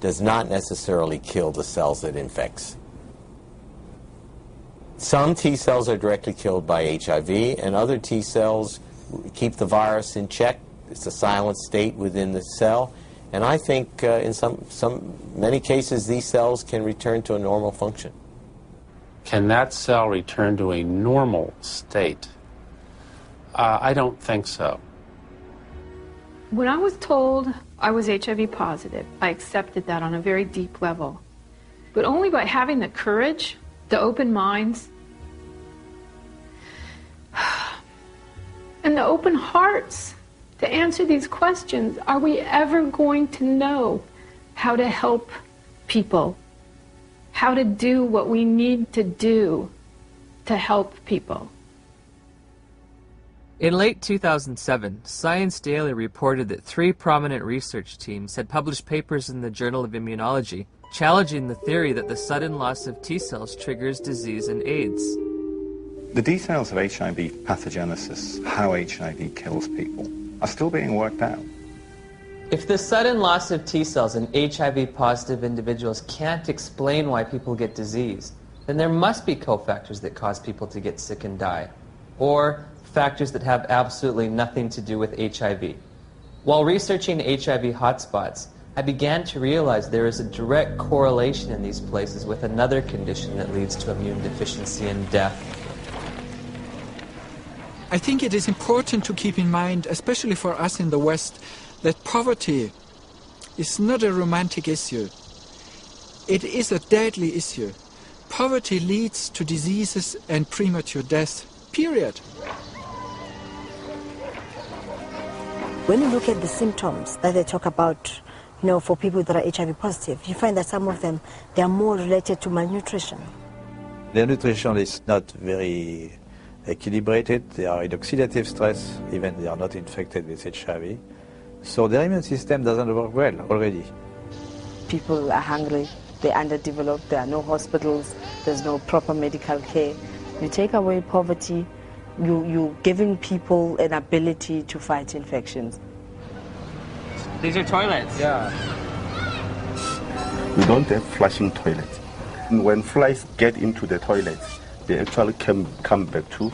does not necessarily kill the cells that it infects. Some T cells are directly killed by HIV, and other T cells keep the virus in check. It's a silent state within the cell, and I think in many cases these cells can return to a normal function. Can that cell return to a normal state? I don't think so. When I was told I was HIV positive, I accepted that on a very deep level. But only by having the courage, the open minds, and the open hearts to answer these questions are we ever going to know how to help people, how to do what we need to do to help people. In late 2007, Science Daily reported that 3 prominent research teams had published papers in the Journal of Immunology challenging the theory that the sudden loss of T cells triggers disease and AIDS. The details of HIV pathogenesis, how HIV kills people, are still being worked out. If the sudden loss of T cells in HIV-positive individuals can't explain why people get disease, then there must be cofactors that cause people to get sick and die, or factors that have absolutely nothing to do with HIV. While researching HIV hotspots, I began to realize there is a direct correlation in these places with another condition that leads to immune deficiency and death. I think it is important to keep in mind, especially for us in the West, that poverty is not a romantic issue. It is a deadly issue. Poverty leads to diseases and premature death, period. When you look at the symptoms that they talk about, for people that are HIV positive, you find that some of them, they are more related to malnutrition. Their nutrition is not very equilibrated. They are in oxidative stress, even they are not infected with HIV. So their immune system doesn't work well already. People are hungry, they're underdeveloped, there are no hospitals, there's no proper medical care. You take away poverty, you're giving people an ability to fight infections. These are toilets? Yeah. We don't have flushing toilets. When flies get into the toilets, they actually come back to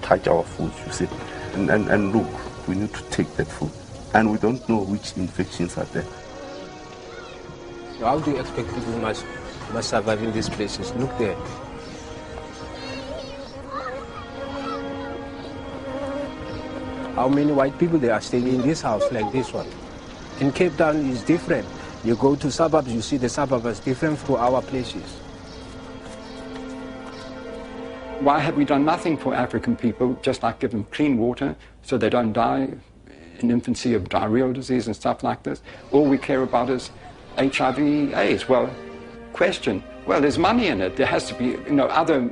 touch our food, you see. And look, we need to take that food. And we don't know which infections are there. So how do you expect people must survive in these places? Look there. How many white people they are staying in this house like this one? In Cape Town is different. You go to suburbs, you see the suburbs is different from our places. Why have we done nothing for African people, just like give them clean water so they don't die in infancy of diarrheal disease and stuff like this? All we care about is HIV, AIDS. Well, question. Well, there's money in it. There has to be, other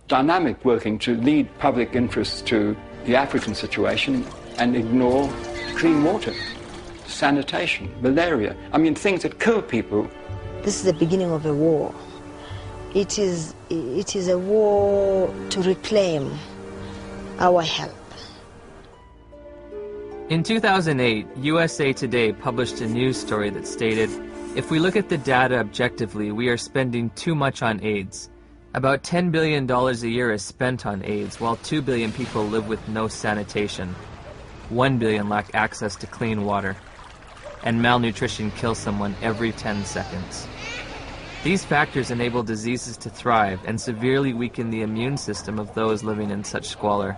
dynamic working to lead public interest to the African situation and ignore clean water, sanitation, malaria. I mean, things that kill people. This is the beginning of a war. It is a war to reclaim our health. In 2008, USA Today published a news story that stated, if we look at the data objectively, we are spending too much on AIDS. About $10 billion a year is spent on AIDS, while 2 billion people live with no sanitation. 1 billion lack access to clean water. And malnutrition kills someone every 10 seconds. These factors enable diseases to thrive and severely weaken the immune system of those living in such squalor.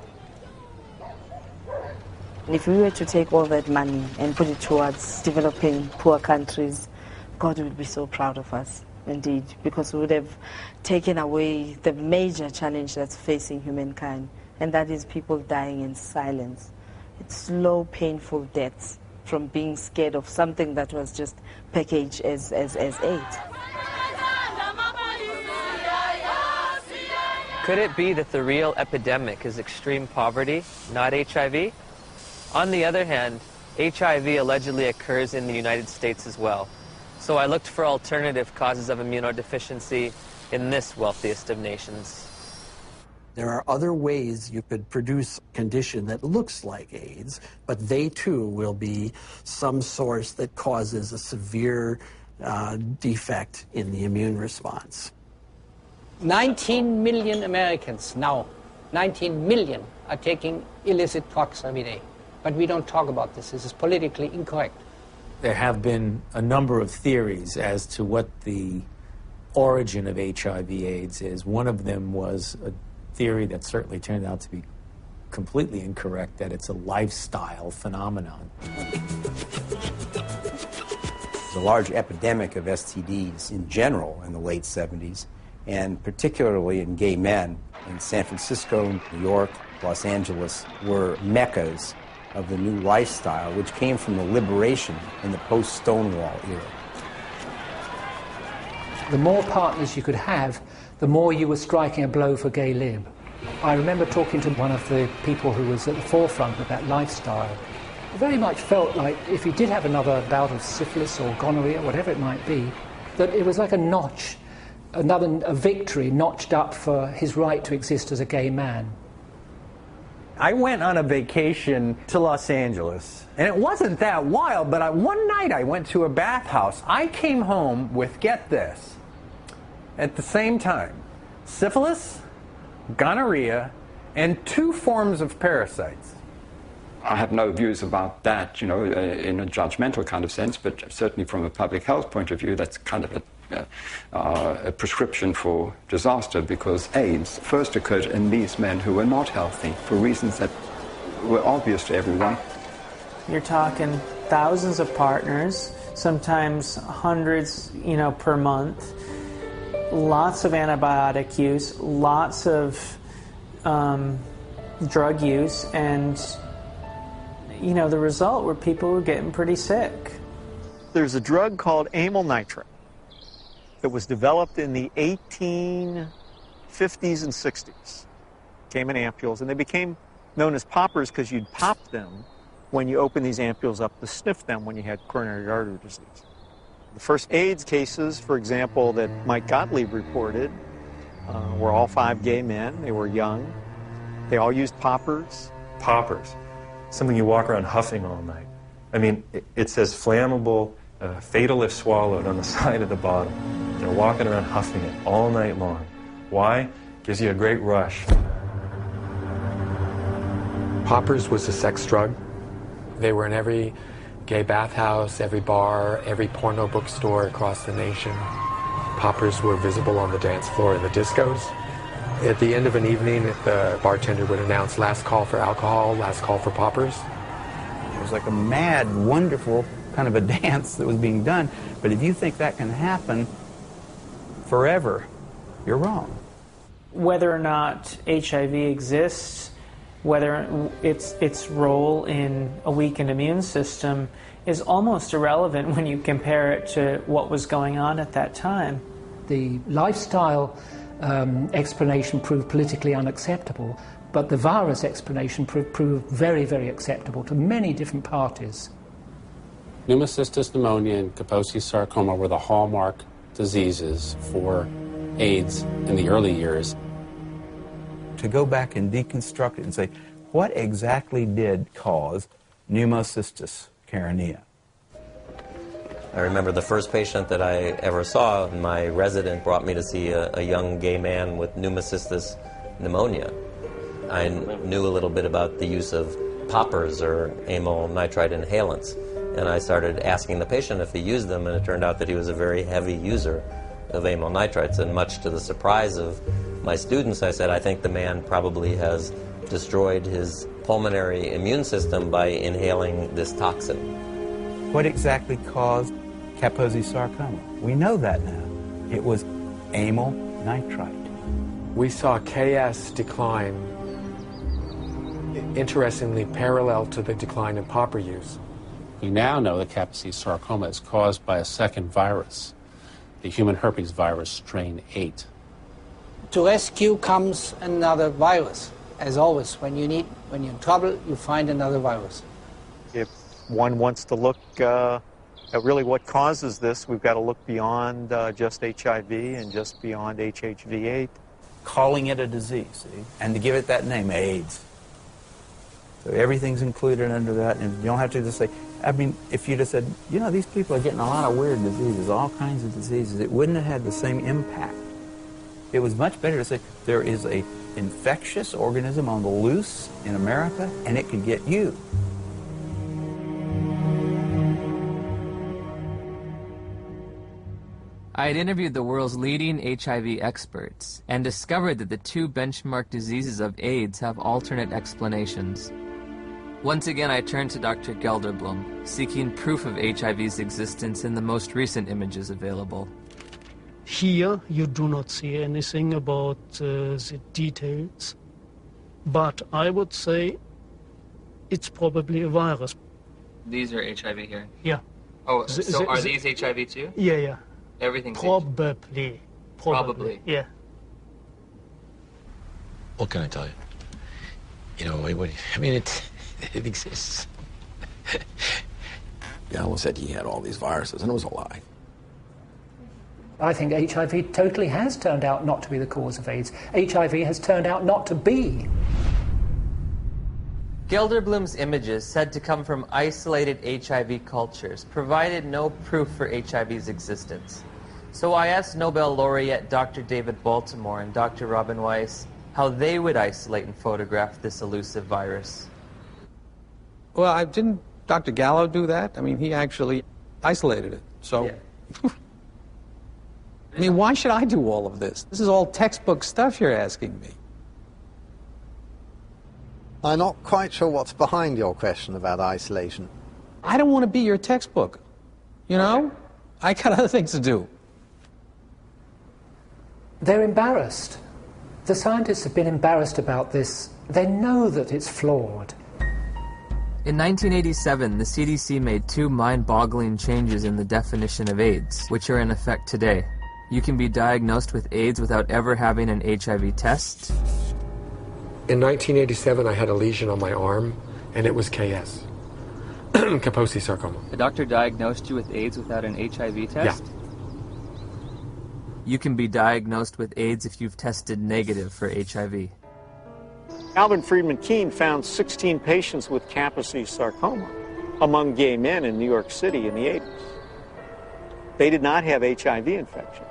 If we were to take all that money and put it towards developing poor countries, God would be so proud of us, indeed, because we would have taken away the major challenge that's facing humankind, and that is people dying in silence. It's slow, painful deaths from being scared of something that was just packaged as AIDS. Could it be that the real epidemic is extreme poverty, not HIV? On the other hand, HIV allegedly occurs in the United States as well. So I looked for alternative causes of immunodeficiency in this wealthiest of nations. There are other ways you could produce a condition that looks like AIDS, but they too will be some source that causes a severe defect in the immune response. 19 million Americans now, 19 million are taking illicit drugs every day. But we don't talk about this. This is politically incorrect. There have been a number of theories as to what the origin of HIV/AIDS is. One of them was a theory that certainly turned out to be completely incorrect, that it's a lifestyle phenomenon. There's a large epidemic of STDs in general in the late 70s, and particularly in gay men. In San Francisco, New York, Los Angeles were meccas of the new lifestyle, which came from the liberation in the post-Stonewall era. The more partners you could have, the more you were striking a blow for gay lib. I remember talking to one of the people who was at the forefront of that lifestyle. It very much felt like if you did have another bout of syphilis or gonorrhea, whatever it might be, that it was like a notch, a victory notched up for his right to exist as a gay man. I went on a vacation to Los Angeles, and it wasn't that wild, but one night I went to a bathhouse. I came home with, get this, at the same time, syphilis, gonorrhea, and 2 forms of parasites. I have no views about that, you know, in a judgmental kind of sense, but certainly from a public health point of view, that's kind of a prescription for disaster, because AIDS first occurred in these men who were not healthy for reasons that were obvious to everyone. You're talking thousands of partners, sometimes hundreds, per month, lots of antibiotic use, lots of drug use, and the result were people were getting pretty sick. There's a drug called amyl nitrate that was developed in the 1850s and 60s. Came in ampules, and they became known as poppers because you'd pop them when you open these ampules up to sniff them when you had coronary artery disease. The first AIDS cases, for example, that Mike Gottlieb reported were all 5 gay men. They were young. They all used poppers. Poppers, something you walk around huffing all night. I mean, it says flammable, fatal if swallowed on the side of the bottle. They're walking around huffing it all night long. Why? Gives you a great rush. Poppers was a sex drug. They were in every gay bathhouse, every bar, every porno bookstore across the nation. Poppers were visible on the dance floor in the discos. At the end of an evening, the bartender would announce last call for alcohol, last call for poppers. It was like a mad, wonderful kind of a dance that was being done. But if you think that can happen forever, you're wrong. Whether or not HIV exists, whether its role in a weakened immune system is almost irrelevant when you compare it to what was going on at that time. The lifestyle explanation proved politically unacceptable, but the virus explanation proved very, very acceptable to many different parties. Pneumocystis pneumonia and Kaposi sarcoma were the hallmark diseases for AIDS in the early years. To go back and deconstruct it and say, what exactly did cause pneumocystis carinea? I remember the first patient that I ever saw, my resident brought me to see a young gay man with pneumocystis pneumonia. I knew a little bit about the use of poppers or amyl nitrite inhalants, and I started asking the patient if he used them, and it turned out that he was a very heavy user. of amyl nitrites, and much to the surprise of my students, I said, I think the man probably has destroyed his pulmonary immune system by inhaling this toxin. What exactly caused Kaposi sarcoma? We know that now. It was amyl nitrite. We saw KS decline, interestingly parallel to the decline in popper use. We now know that Kaposi sarcoma is caused by a second virus, the human herpes virus strain 8. To rescue comes another virus. As always, when you're in trouble, you find another virus. If one wants to look at really what causes this, we've got to look beyond just HIV and just beyond HHV8. Calling it a disease, see? And to give it that name, AIDS. So everything's included under that, and you don't have to just say, I mean, if you just said, you know, these people are getting a lot of weird diseases, all kinds of diseases, it wouldn't have had the same impact. It was much better to say, there is a infectious organism on the loose in America, and it could get you. I had interviewed the world's leading HIV experts and discovered that the two benchmark diseases of AIDS have alternate explanations. Once again, I turned to Dr. Gelderblum, seeking proof of HIV's existence in the most recent images available. Here, you do not see anything about the details, but I would say it's probably a virus. These are HIV here? Yeah. Oh, so are these HIV too? Yeah, yeah. Everything's Probably. Probably. Yeah. What can I tell you? You know, I mean, it exists. Gallo said he had all these viruses, and it was a lie. I think HIV totally has turned out not to be the cause of AIDS. HIV has turned out not to be. Gelderblum's images, said to come from isolated HIV cultures, provided no proof for HIV's existence. So I asked Nobel laureate Dr. David Baltimore and Dr. Robin Weiss how they would isolate and photograph this elusive virus. Well, didn't Dr. Gallo do that? I mean, he actually isolated it, so... Yeah. I mean, why should I do all of this? This is all textbook stuff you're asking me. I'm not quite sure what's behind your question about isolation. I don't want to be your textbook, you know? I got other things to do. They're embarrassed. The scientists have been embarrassed about this. They know that it's flawed. In 1987, the CDC made two mind-boggling changes in the definition of AIDS, which are in effect today. You can be diagnosed with AIDS without ever having an HIV test. In 1987, I had a lesion on my arm, and it was KS. Kaposi sarcoma. The doctor diagnosed you with AIDS without an HIV test? Yeah. You can be diagnosed with AIDS if you've tested negative for HIV. Alvin Friedman Keene found 16 patients with Kaposi sarcoma among gay men in New York City in the 80s. They did not have HIV infection.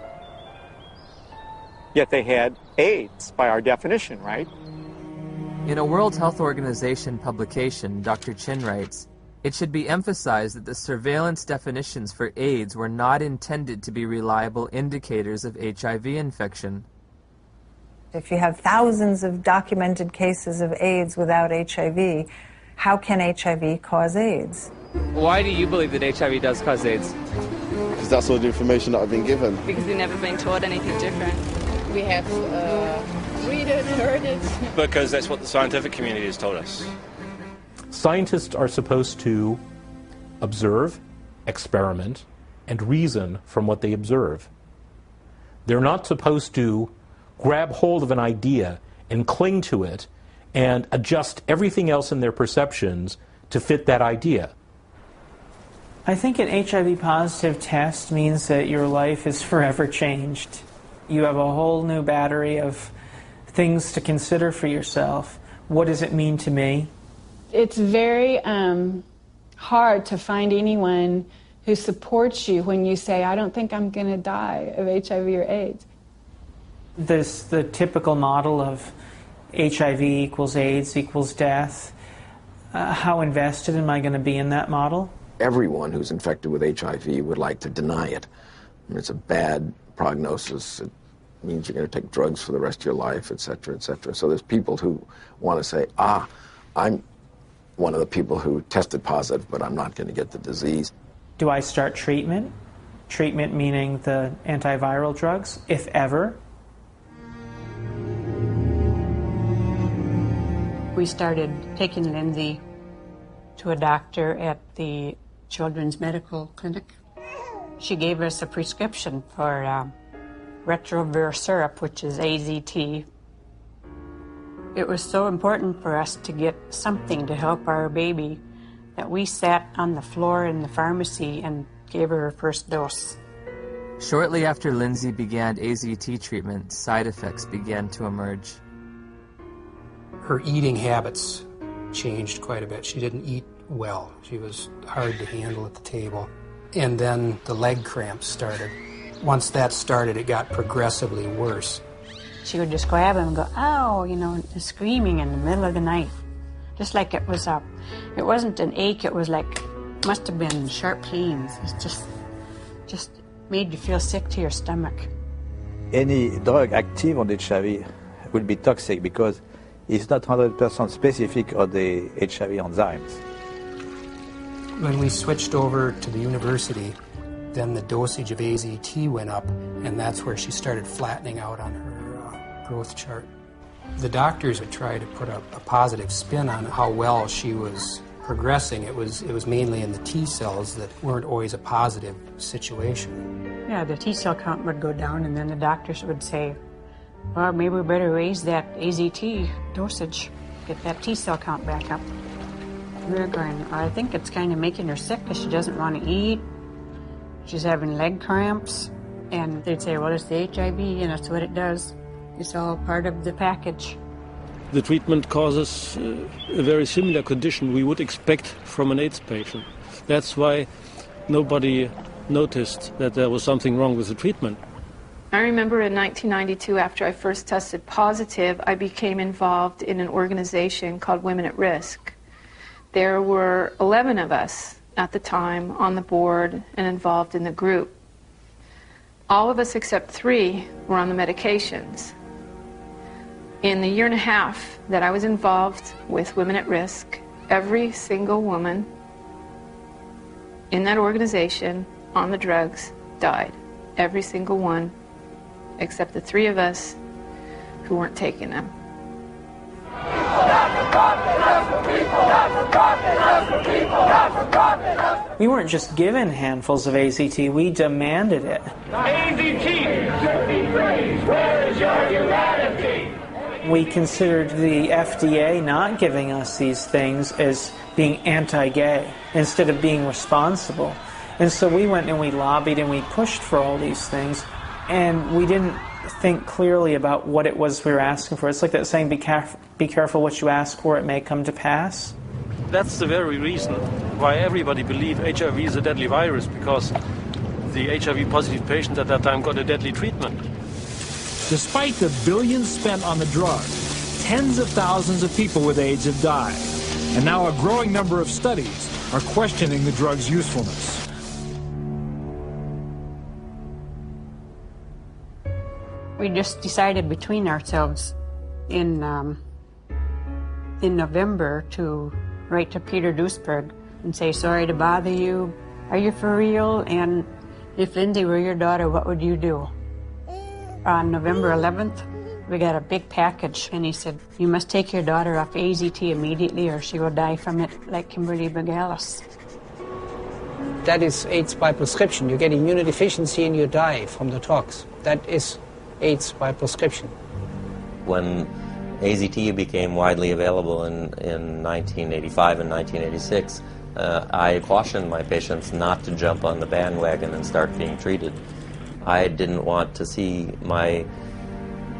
Yet they had AIDS by our definition, right? In a World Health Organization publication, Dr. Chin writes, "It should be emphasized that the surveillance definitions for AIDS were not intended to be reliable indicators of HIV infection." If you have thousands of documented cases of AIDS without HIV, how can HIV cause AIDS? Why do you believe that HIV does cause AIDS? Because that's all the information that I've been given. Because we've never been taught anything different. We have read it, heard it. Because that's what the scientific community has told us. Scientists are supposed to observe, experiment, and reason from what they observe. They're not supposed to grab hold of an idea and cling to it and adjust everything else in their perceptions to fit that idea. I think an HIV positive test means that your life is forever changed. You have a whole new battery of things to consider for yourself. What does it mean to me? It's very hard to find anyone who supports you when you say, I don't think I'm going to die of HIV or AIDS. The typical model of HIV equals AIDS equals death. How invested am I going to be in that model? Everyone who's infected with HIV would like to deny it. I mean, it's a bad prognosis. It means you're going to take drugs for the rest of your life, et cetera, et cetera. So there's people who want to say, I'm one of the people who tested positive, but I'm not going to get the disease. Do I start treatment? Treatment meaning the antiviral drugs, if ever? We started taking Lindsay to a doctor at the Children's Medical Clinic. She gave us a prescription for retrovir syrup, which is AZT. It was so important for us to get something to help our baby that we sat on the floor in the pharmacy and gave her first dose. Shortly after Lindsay began AZT treatment, side effects began to emerge. Her eating habits changed quite a bit. She didn't eat well. She was hard to handle at the table. And then the leg cramps started. Once that started, it got progressively worse. She would just grab him and go, ow, you know, screaming in the middle of the night. Just like it was it wasn't an ache, it was like, must have been sharp pains. It's just made you feel sick to your stomach. Any drug active on HIV will be toxic because it's not 100% specific on the HIV enzymes. When we switched over to the university, then the dosage of AZT went up, and that's where she started flattening out on her growth chart. The doctors would try to put a positive spin on how well she was progressing. It was mainly in the T cells that weren't always a positive situation. Yeah, the T cell count would go down, and then the doctors would say, well, maybe we better raise that AZT dosage, get that T cell count back up. We were going, I think it's kind of making her sick because she doesn't want to eat. She's having leg cramps. And they'd say, well, it's the HIV, and that's what it does. It's all part of the package. The treatment causes a very similar condition we would expect from an AIDS patient. That's why nobody noticed that there was something wrong with the treatment. I remember in 1992, after I first tested positive, I became involved in an organization called Women at Risk. There were 11 of us at the time on the board and involved in the group. All of us except 3 were on the medications. In the year and a half that I was involved with Women at Risk, every single woman in that organization on the drugs died. Every single one, except the 3 of us who weren't taking them. We weren't just given handfuls of AZT, we demanded it. AZT should be free. Where is your humanity? We considered the FDA not giving us these things as being anti-gay instead of being responsible. And so we went and we lobbied and we pushed for all these things, and we didn't think clearly about what it was we were asking for. It's like that saying, be careful what you ask for, it may come to pass. That's the very reason why everybody believed HIV is a deadly virus, because the HIV-positive patients at that time got a deadly treatment. Despite the billions spent on the drug, tens of thousands of people with AIDS have died. And now a growing number of studies are questioning the drug's usefulness. We just decided between ourselves in November to write to Peter Duisberg and say, sorry to bother you. Are you for real? And if Lindsay were your daughter, what would you do? On November 11th, we got a big package, and he said, you must take your daughter off AZT immediately or she will die from it like Kimberly Begalis. That is AIDS by prescription. You get immunodeficiency and you die from the tox. That is AIDS by prescription. When AZT became widely available in 1985 and 1986, I cautioned my patients not to jump on the bandwagon and start being treated. I didn't want to see my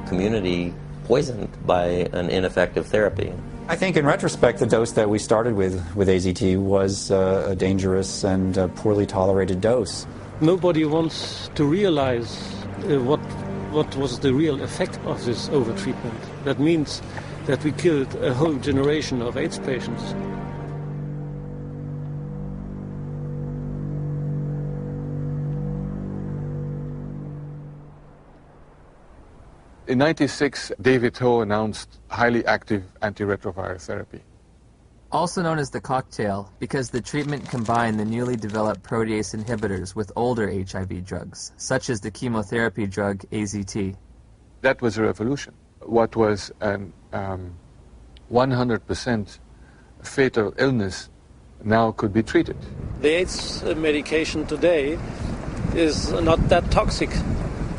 community poisoned by an ineffective therapy. I think in retrospect the dose that we started with AZT was a dangerous and poorly tolerated dose. Nobody wants to realize what was the real effect of this overtreatment. That means that we killed a whole generation of AIDS patients. In 1996, David Ho announced highly active antiretroviral therapy. Also known as the cocktail, because the treatment combined the newly developed protease inhibitors with older HIV drugs, such as the chemotherapy drug AZT. That was a revolution. What was an 100% fatal illness now could be treated. The AIDS medication today is not that toxic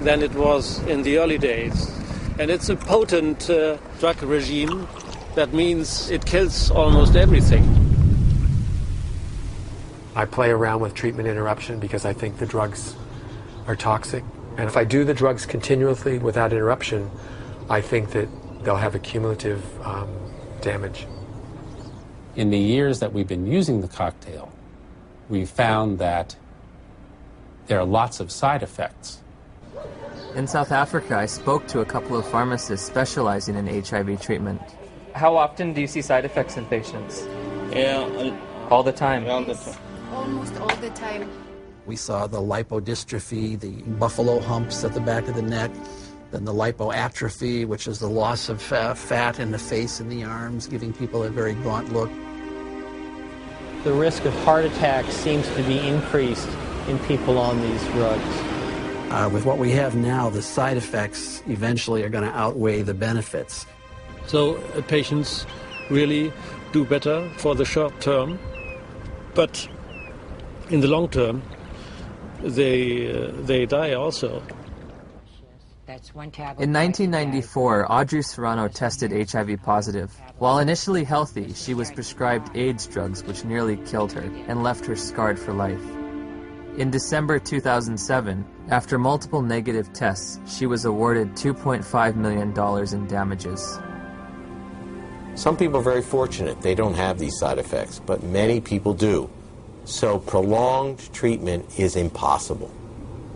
than it was in the early days. And it's a potent drug regime. That means it kills almost everything. I play around with treatment interruption because I think the drugs are toxic. And if I do the drugs continuously without interruption, I think that they'll have a cumulative damage. In the years that we've been using the cocktail, we found that there are lots of side effects. In South Africa, I spoke to a couple of pharmacists specializing in HIV treatment. How often do you see side effects in patients? Yeah. All the time? Almost all the time. We saw the lipodystrophy, the buffalo humps at the back of the neck, then the lipoatrophy, which is the loss of fat in the face and the arms, giving people a very gaunt look. The risk of heart attack seems to be increased in people on these drugs. With what we have now, the side effects eventually are going to outweigh the benefits. So patients really do better for the short term, but in the long term, they die also. In 1994, Audrey Serrano tested HIV positive. While initially healthy, she was prescribed AIDS drugs which nearly killed her and left her scarred for life. In December 2007, after multiple negative tests, she was awarded $2.5 million in damages. Some people are very fortunate. They don't have these side effects, but many people do. So prolonged treatment is impossible.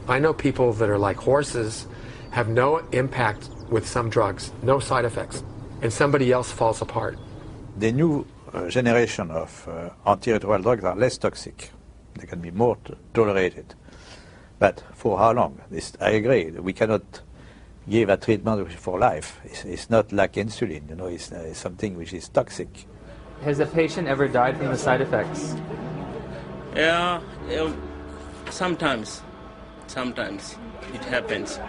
I know people that are like horses, have no impact with some drugs, no side effects, and somebody else falls apart. The new generation of antiretroviral drugs are less toxic. They can be more tolerated. But for how long? I agree. We cannot give a treatment for life. It's not like insulin, it's something which is toxic. Has a patient ever died from the side effects? Yeah, sometimes it happens.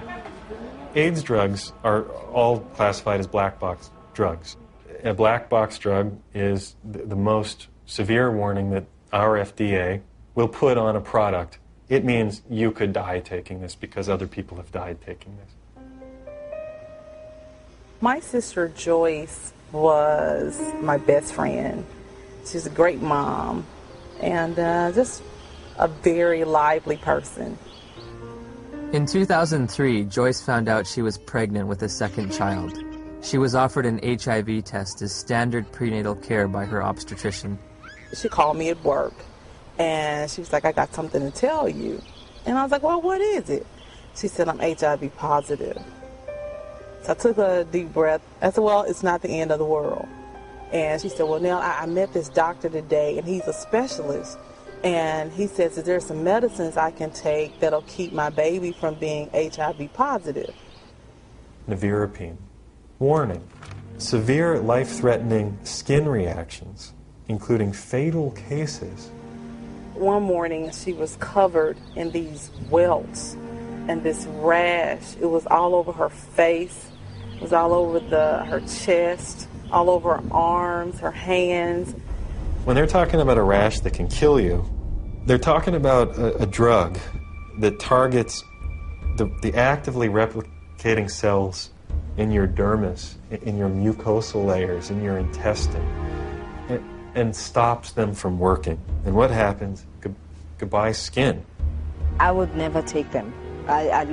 AIDS drugs are all classified as black box drugs. A black box drug is the most severe warning that our FDA will put on a product. It means you could die taking this because other people have died taking this. My sister Joyce was my best friend. She's a great mom and just a very lively person. In 2003, Joyce found out she was pregnant with a second child. She was offered an HIV test as standard prenatal care by her obstetrician. She called me at work and she was like, I got something to tell you. And I was like, well, what is it? She said, I'm HIV positive. So I took a deep breath. I said, well, it's not the end of the world. And she said, well, now I met this doctor today, and he's a specialist. And he says, is there some medicines I can take that'll keep my baby from being HIV positive? Nevirapine. Warning. Severe life-threatening skin reactions, including fatal cases. One morning, she was covered in these welts and this rash. It was all over her face. It was all over her chest, all over her arms, her hands. When they're talking about a rash that can kill you, they're talking about a drug that targets the actively replicating cells in your dermis, in your mucosal layers, in your intestine, and stops them from working. And what happens? Goodbye skin. I would never take them. I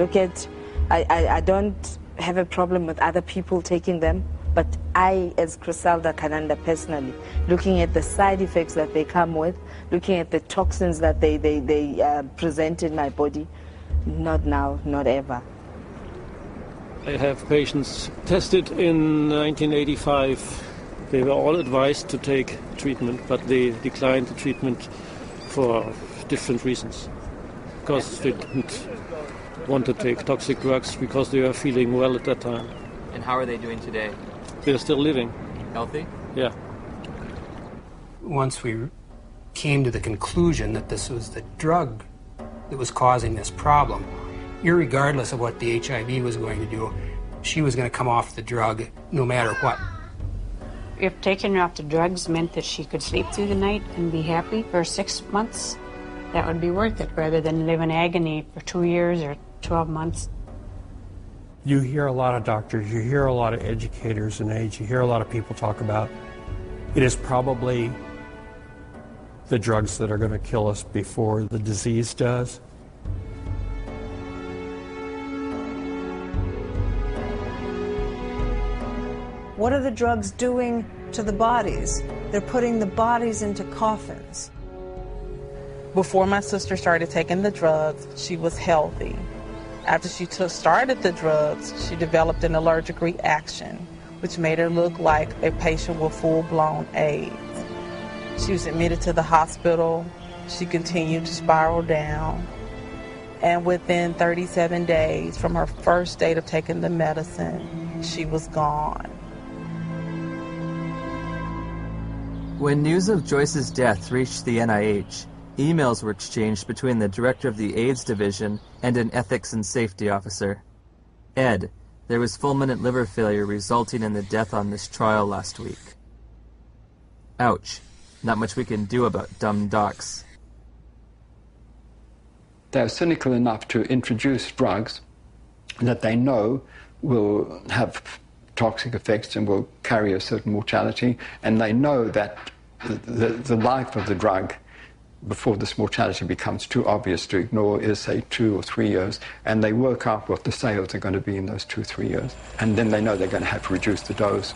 don't have a problem with other people taking them, but I, as Griselda Kananda personally, looking at the side effects that they come with, looking at the toxins that they present in my body, not now, not ever. I have patients tested in 1985. They were all advised to take treatment, but they declined the treatment for different reasons. Because they didn't want to take toxic drugs because they were feeling well at that time. And how are they doing today? They're still living. Healthy? Yeah. Once we came to the conclusion that this was the drug that was causing this problem, irregardless of what the HIV was going to do, she was going to come off the drug no matter what. If taking her off the drugs meant that she could sleep through the night and be happy for 6 months, that would be worth it rather than live in agony for 2 years or 12 months. You hear a lot of doctors, you hear a lot of educators in AIDS, you hear a lot of people talk about it is probably the drugs that are going to kill us before the disease does. What are the drugs doing to the bodies? They're putting the bodies into coffins. Before my sister started taking the drugs, she was healthy. After she started the drugs, she developed an allergic reaction, which made her look like a patient with full-blown AIDS. She was admitted to the hospital. She continued to spiral down. And within 37 days from her first date of taking the medicine, she was gone. When news of Joyce's death reached the NIH, emails were exchanged between the director of the AIDS division and an ethics and safety officer. Ed, there was fulminant liver failure resulting in the death on this trial last week. Ouch. Not much we can do about dumb docs. They're cynical enough to introduce drugs that they know will have toxic effects and will carry a certain mortality, and they know that the life of the drug before this mortality becomes too obvious to ignore is, say, 2 or 3 years, and they work out what the sales are going to be in those 2 or 3 years, and then they know they're going to have to reduce the dose.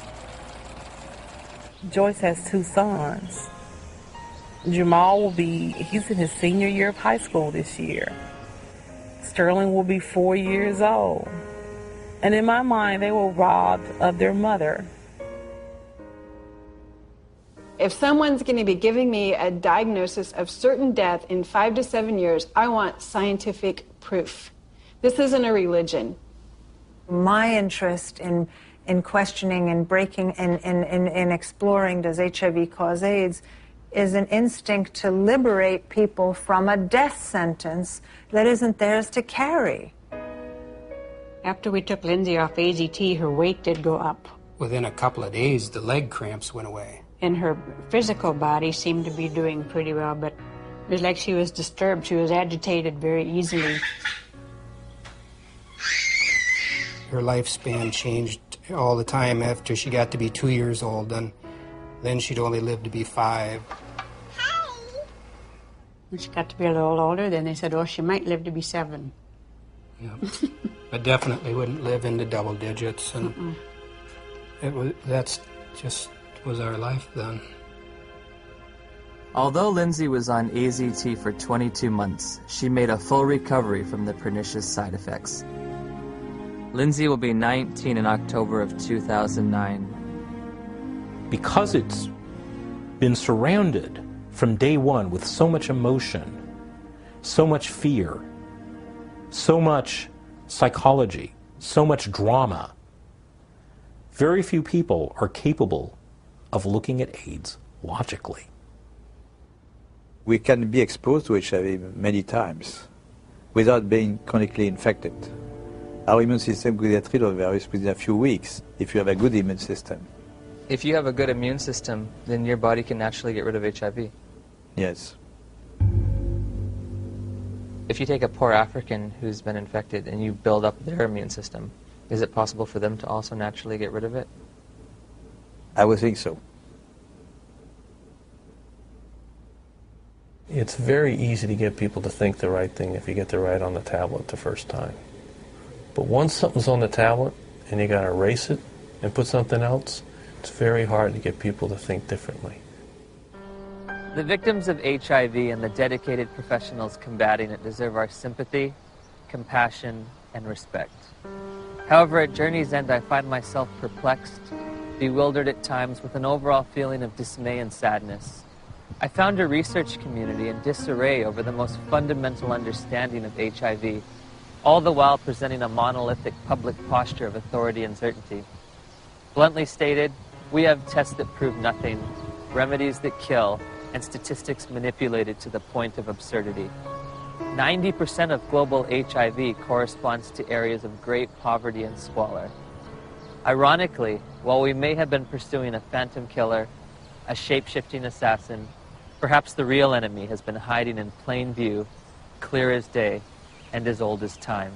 Joyce has 2 sons. Jamal he's in his senior year of high school this year. Sterling will be 4 years old. And in my mind, they were robbed of their mother. If someone's going to be giving me a diagnosis of certain death in 5 to 7 years, I want scientific proof. This isn't a religion. My interest in questioning and breaking and exploring does HIV cause AIDS is an instinct to liberate people from a death sentence that isn't theirs to carry. After we took Lindsay off AZT, her weight did go up. Within a couple of days, the leg cramps went away. And her physical body seemed to be doing pretty well, but it was like she was disturbed. She was agitated very easily. Her lifespan changed all the time after she got to be 2 years old, and then she'd only live to be 5. When she got to be a little older, then they said, oh, she might live to be 7. Yeah. But definitely wouldn't live into double digits, and that's just was our life then. Although Lindsay was on AZT for 22 months, she made a full recovery from the pernicious side effects. Lindsay will be 19 in October of 2009. Because it's been surrounded from day one with so much emotion, so much fear, so much psychology, so much drama, very few people are capable of looking at AIDS logically. We can be exposed to HIV many times without being chronically infected. Our immune system could get rid of the virus within a few weeks if you have a good immune system. If you have a good immune system, then your body can naturally get rid of HIV. Yes. If you take a poor African who's been infected and you build up their immune system, is it possible for them to also naturally get rid of it? I would think so. It's very easy to get people to think the right thing if you get the right on the tablet the first time. But once something's on the tablet and you got to erase it and put something else, it's very hard to get people to think differently. The victims of HIV and the dedicated professionals combating it deserve our sympathy, compassion, and respect. However, at journey's end, I find myself perplexed, bewildered at times with an overall feeling of dismay and sadness. I found a research community in disarray over the most fundamental understanding of HIV, all the while presenting a monolithic public posture of authority and certainty. Bluntly stated, we have tests that prove nothing, remedies that kill, and statistics manipulated to the point of absurdity. 90% of global HIV corresponds to areas of great poverty and squalor. Ironically, while we may have been pursuing a phantom killer, a shape-shifting assassin, perhaps the real enemy has been hiding in plain view, clear as day, and as old as time.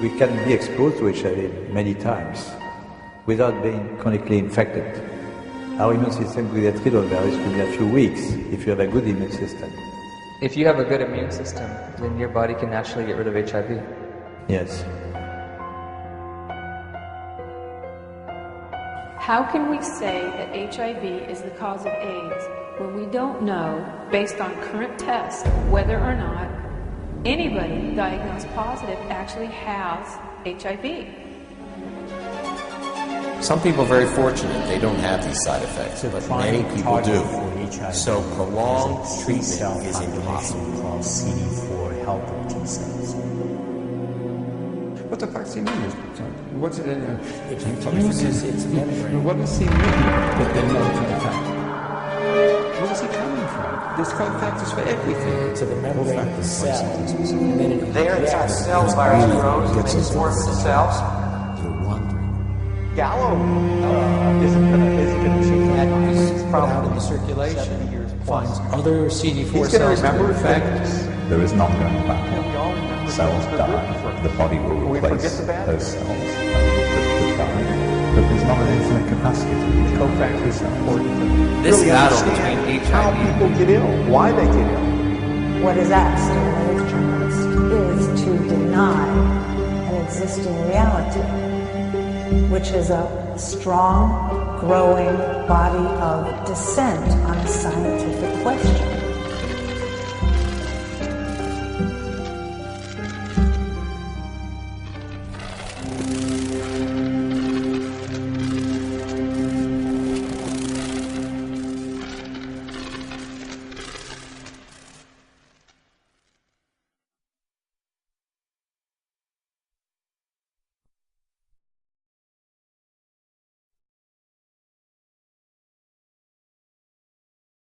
We can be exposed to HIV many times without being chronically infected. Our immune system will get rid of the virus within a few weeks if you have a good immune system. If you have a good immune system, then your body can naturally get rid of HIV. Yes. How can we say that HIV is the cause of AIDS when we don't know, based on current tests, whether or not anybody diagnosed positive actually has HIV? Some people are very fortunate. They don't have these side effects, but many people do. So prolonged treatment is impossible. Called CD4 helper T cells. What the fuck's he mean? What's it in there? It uses its membrane. What does he mean? But then no effect. Where is he coming from? There's factors for everything. To the membrane of the cell. There inside the cells, virus grows and makes more of the cells. Gallo isn't going to change that. It's probably in the circulation. Finds other CD4 He's cells. going to remember effects. There is an ongoing battle. Cells die, the body will replace those cells that die. But there's not an infinite capacity to do that. Cofactors are important. This really battle understand between how HIV people get ill, why they get ill. What is asked of an AIDS journalist is to deny an existing reality, which is a strong, growing body of dissent on a scientific